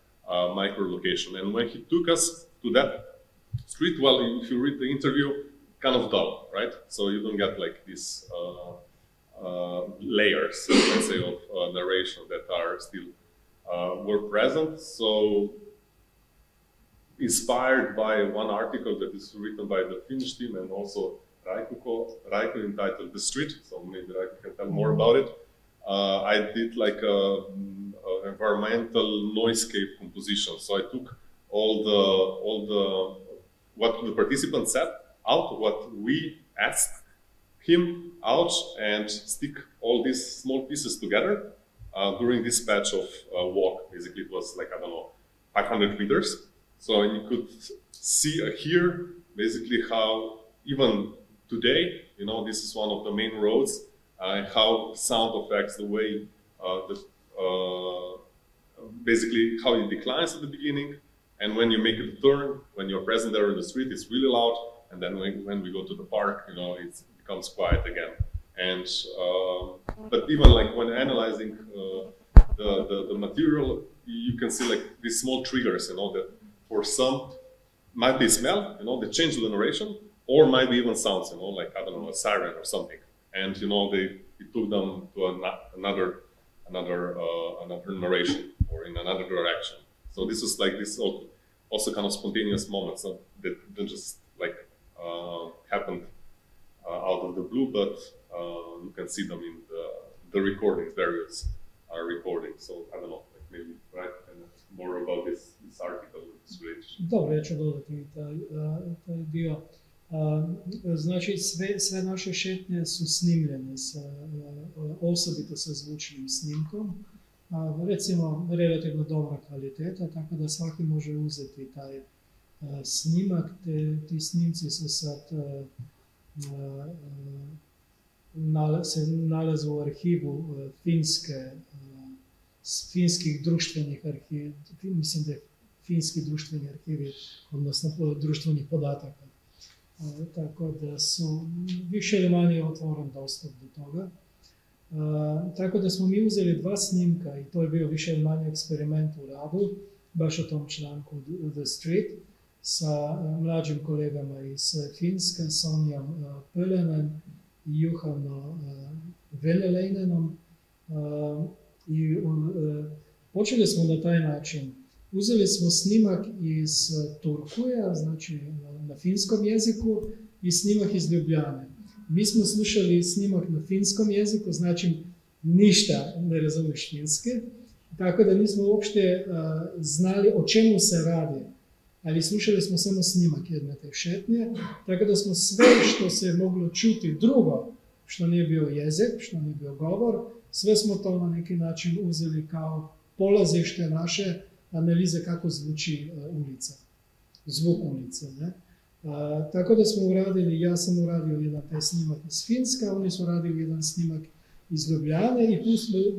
micro location. And when he took us to that street, well, if you read the interview, kind of dull, right? So you don't get like these layers, let's say, of narration that are still were present. So inspired by one article that is written by the Finnish team and also Raiko entitled The Street, so maybe Raiko can tell more about it. I did like environmental noisescape composition. So I took all the what the participants said out, what we asked him out, and stick all these small pieces together during this patch of walk. Basically, it was like, I don't know, 500 meters. So you could see here basically how even today, you know, this is one of the main roads, how sound affects the way basically how it declines at the beginning, and when you make a turn, when you're present there in the street, it's really loud, and then when we go to the park, you know, it becomes quiet again. And but even like when analyzing the material, you can see like these small triggers, you know, that for some might be smell, you know, they change the narration, or might be even sounds, you know, like, I don't know, a siren or something. And, you know, it took them to another narration or in another direction. So this was like this also kind of spontaneous moments that didn't just like happened out of the blue, but you can see them in the recordings, various recordings. So I don't know, like maybe, right, and more about this article, this relationship.
Dobro, ja ću dodati taj dio. Znači, sve naše šetnje su snimljene osobito sa zvučnim snimkom. Recimo, relativno dobra kvaliteta, tako da svaki može uzeti taj snimak. Ti snimci su sad se nalaze u arhivu finskih društvenih arhiva, mislim da je finski društveni arhivi, odnosno društvenih podataka. Tako da su više ili manje otvoren dostup do toga. Tako da smo mi uzeli 2 snimka i to je bio više ili manje eksperiment u radu, baš o tom članku The Street, sa mlađim kolegama iz Finske, Sonjom Pölönen i Juhano Velelejnenom. I Počeli smo na taj način. Uzeli smo snimak iz Turkuja, znači na finskom jeziku, i snimak iz Ljubljane. Mi smo slušali snimak na finskom jeziku, znači ništa ne razumiješ finske, tako da nismo uopšte znali o čemu se radi. Ali slušali smo samo snimak jedne te šetnje, tako da smo sve što se moglo čuti drugo, što nije bio jezik, što nije bio govor, sve smo to na neki način uzeli kao polazište naše analize kako zvuči ulica, zvuk ulice. Ne? Tako da smo uradili, ja sam uradio jedan taj snimak iz Finska, oni su radili jedan snimak iz Ljubljane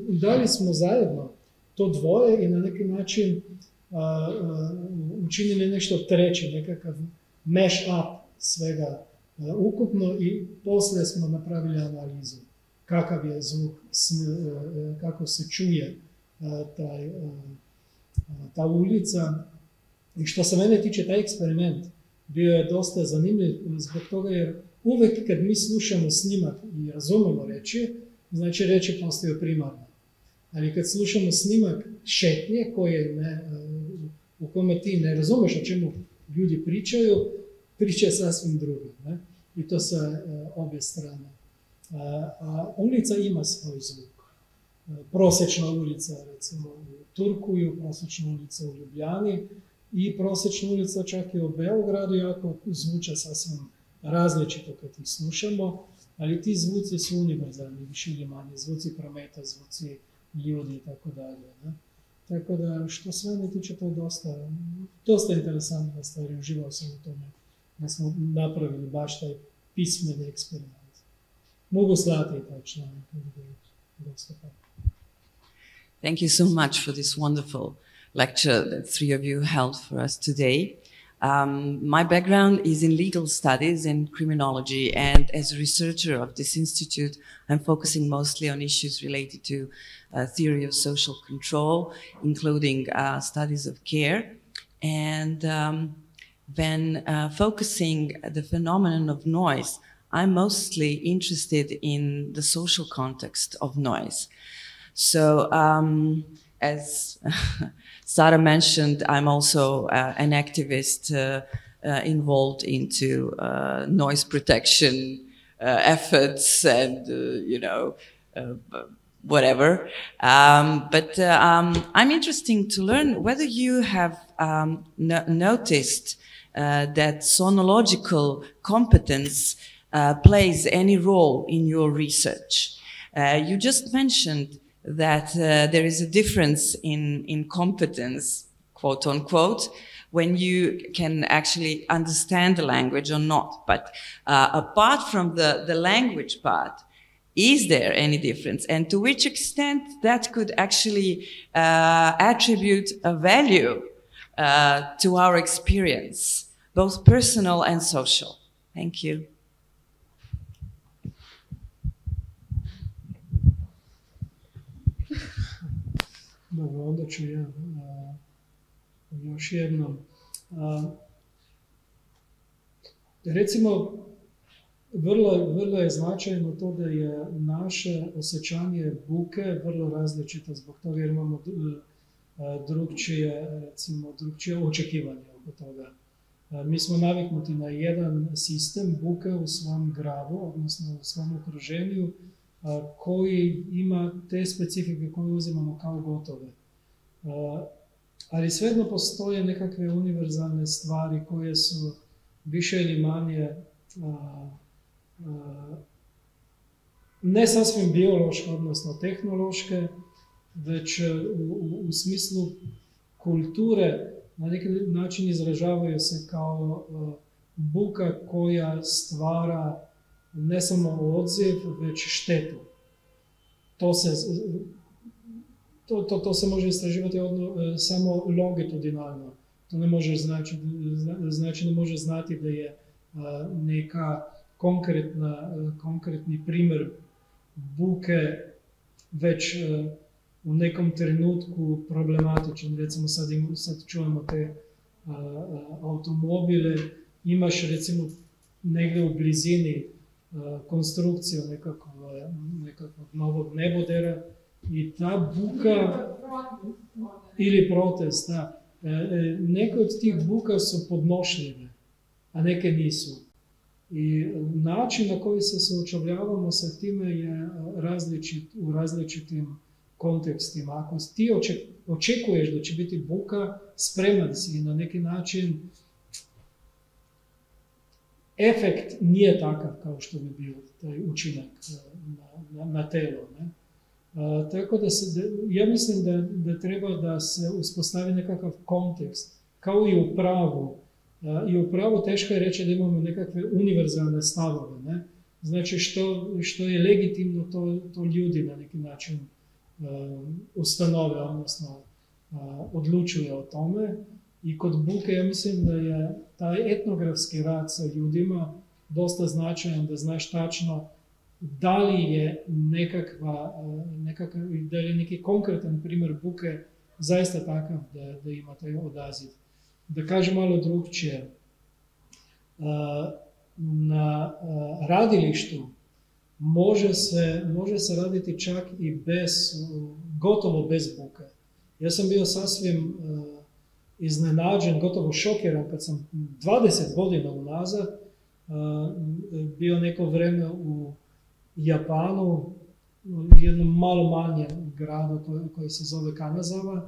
i dali smo zajedno to dvoje i na neki način učinili nešto treće, nekakav mash up svega ukupno i poslije smo napravili analizu kakav je zvuk, kako se čuje ta ulica. I što se mene tiče, taj eksperiment bio je dosta zanimljiv zbog toga jer uvek kad mi slušamo snimak i razumemo reči, znači reči postaju primarne. Ali kad slušamo snimak šetnje u kome ti ne razumeš o čemu ljudi pričaju, priča je sasvim drugo. Ne? I to sa obje strane. A ulica ima svoj zvuk. Prosječna ulica, recimo u Turkuju, prosječna ulica u Ljubljani i prosječna ulica čak i u Beogradu, jako zvuče sasvim različito kad ih slušamo, ali ti zvuci su univerzalni, više ili manje, zvuci prometa, zvuci ljudi i tako dalje. Tako da, što sve ne tiče, to je dosta interesantna stvar i uživao sam u tome da smo napravili baš taj pismeni eksperiment. Mogu slati taj članak.
Thank you so much for this wonderful lecture that three of you held for us today. My background is in legal studies and criminology, and as a researcher of this institute, I'm focusing mostly on issues related to theory of social control, including studies of care. And when focusing the phenomenon of noise, I'm mostly interested in the social context of noise. So, as Sara mentioned, I'm also an activist involved into noise protection efforts and, whatever. But I'm interested to learn whether you have noticed that sonological competence plays any role in your research. You just mentioned that there is a difference in competence, quote unquote, when you can actually understand the language or not. But apart from the language part, is there any difference? And to which extent that could actually attribute a value to our experience, both personal and social? Thank you.
Dobro, onda ću ja još jednom. Recimo, vrlo je značajno to da je naše osjećanje buke vrlo različito zbog toga jer imamo drugčije očekivanje oko toga. Mi smo naviknuti na jedan sistem buke u svom gradu, odnosno u svom okruženju, koji ima te specifike koje uzimamo kao gotove. Ali svejedno postoje nekakve univerzalne stvari koje su više ili manje ne sasvim biološke, odnosno tehnološke, već u smislu kulture na neki način izražavaju se kao buka koja stvara ne samo odziv, već štetu. To se može istraživati samo longitudinalno. To ne može ne može znati da je neka konkretni primjer buke već u nekom trenutku problematičan. Recimo sad čujemo te automobile, imaš recimo negdje u blizini konstrukciju nekakvog novog nebodera I ta buka, ili protest, da, neke od tih buka su podnošljive, a neke nisu. I način na koji se suočavljavamo sa time je različit u različitim kontekstima. Ako ti očekuješ da će biti buka, spreman si na neki način, efekt nije takav kao što bi bio taj učinak na telo. Ne? Tako da ja mislim da treba da se uspostavi nekakav kontekst, kao i u pravu. I u pravu teško je reći da imamo nekakve univerzalne stavove. Ne? Znači što je legitimno, to ljudi na neki način ustanove, odnosno odlučuje o tome. I kod buke ja mislim da je taj etnografski rad sa ljudima dosta značajan, da znaš tačno da li je da je neki konkretan primjer buke zaista takav da ima taj odaziv. Da kažem malo drugčije, na radilištu može se raditi čak i gotovo bez buke. Ja sam bio sasvim iznenađen, gotovo šokiran kad sam 20 godina unazad bio neko vrijeme u Japanu, u jednom malo manjem gradu koji se zove Kanazawa,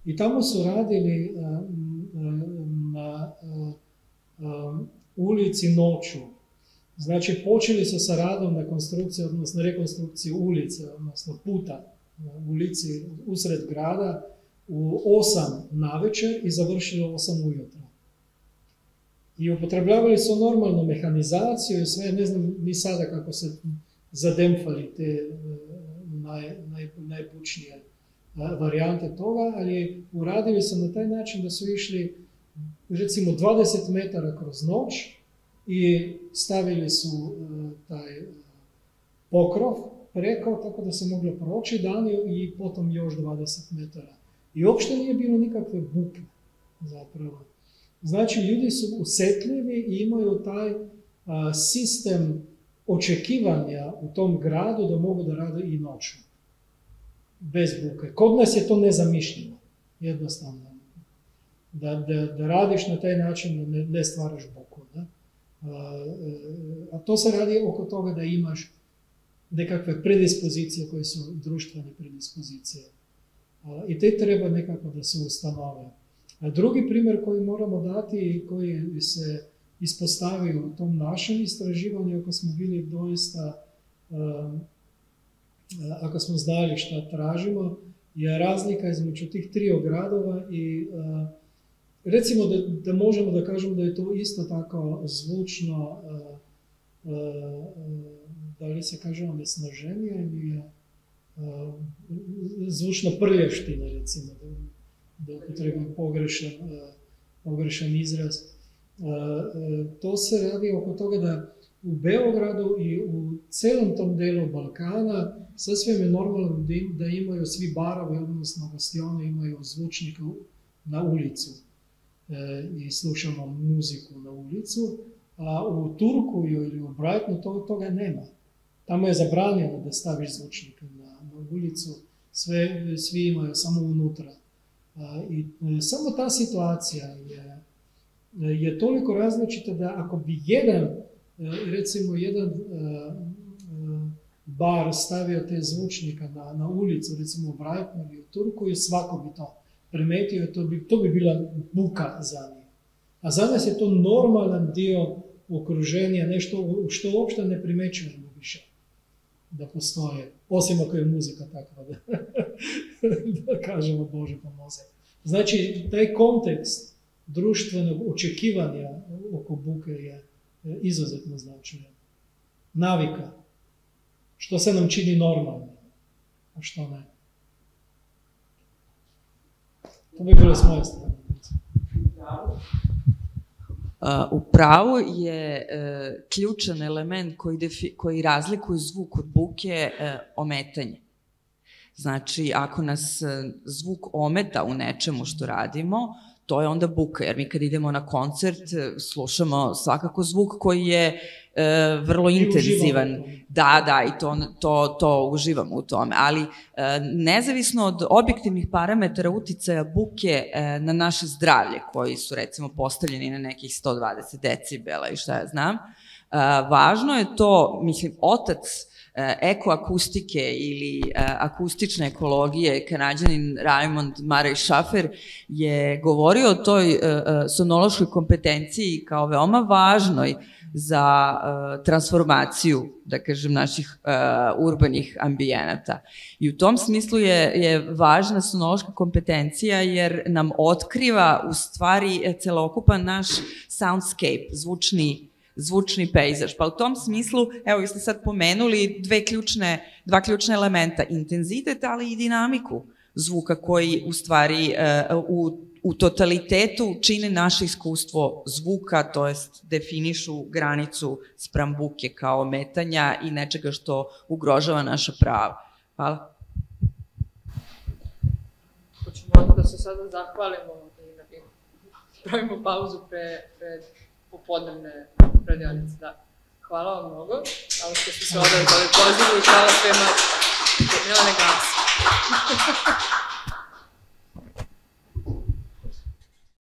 i tamo su radili na ulici noću. Znači počeli su sa radom na konstrukciji, odnosno rekonstrukciji ulice, odnosno puta u ulici usred grada u 8 navečer i završili u 8 ujutro. I upotrebljavali su normalnu mehanizaciju i sve, ne znam ni sada kako se zademfali te najbučnije varijante toga, ali uradili su na taj način da su išli recimo 20 metara kroz noć i stavili su taj pokrov preko, tako da se moglo proći dan i potom još 20 metara. I uopšte nije bilo nikakve buke zapravo. Znači ljudi su osjetljivi i imaju taj sistem očekivanja u tom gradu da mogu da rade i noću. Bez buke. Kod nas je to nezamišljeno, jednostavno. Da radiš na taj način, ne stvaraš buku. Da? A to se radi oko toga da imaš nekakve predispozicije koje su društvene predispozicije. I te treba nekako da se ustanove. A drugi primjer koji moramo dati i koji se ispostavi u tom našem istraživanju, ako smo bili doista, ako smo znali šta tražimo, je razlika između tih 3 gradova i recimo da možemo da kažemo da je to isto tako zvučno, da li se kaže nesnaženije ili je zvučno prljavština, recimo, da upotrebim pogrešan izraz. To se radi oko toga da u Beogradu i u celom tom delu Balkana sasvim je normalno da imaju svi barovi, odnosno gostione, imaju zvučnike na ulicu i slušamo muziku na ulicu, a u Turku ili u Brightonu toga nema. Tamo je zabranjeno da staviš zvučnike na ulicu, svi imaju samo unutra. I samo ta situacija je toliko različita da ako bi recimo jedan bar stavio te zvučnika na ulicu, recimo u Brightonu ili u Turku, i svako bi to primetio, to bi bila buka za njih. A za nas je to normalan dio okruženja, nešto što uopšte ne primećujemo više da postoje, osim ako je muzika takva da kažemo Bože pomoze. Znači, taj kontekst društvenog očekivanja oko buke je izuzetno značajan. Navika. Što se nam čini normalno, a što ne. To bi bilo s moje strane.
U pravu je ključan element koji razlikuje zvuk od buke ometanje. Znači, ako nas zvuk ometa u nečemu što radimo, to je onda buka, jer mi kad idemo na koncert slušamo svakako zvuk koji je vrlo intenzivan. Da, i to uživamo u tome, ali nezavisno od objektivnih parametara uticaja buke na naše zdravlje, koji su recimo postavljeni na nekih 120 decibela i šta ja znam, važno je to, mislim, otac ekoakustike ili akustične ekologije, Kanadjanin Raymond Murray Schaffer, je govorio o toj sonološkoj kompetenciji kao veoma važnoj za transformaciju, da kažem, naših urbanih ambijenata. I u tom smislu je važna sonološka kompetencija jer nam otkriva u stvari celokupan naš soundscape, zvučni pejzaž. Pa u tom smislu, evo, vi ste sad pomenuli dva ključne elementa, intenzitet, ali i dinamiku zvuka koji u stvari u totalitetu čine naše iskustvo zvuka, to jest definišu granicu spram buke kao ometanja i nečega što ugrožava naša prava. Hvala.
Hoćemo onda da se sada zahvalimo i pravimo pauzu pred popodnevne radionice. Da. Hvala vam mnogo. Hvala što ste se odazvali pozivu i hvala svema. Milane Glas.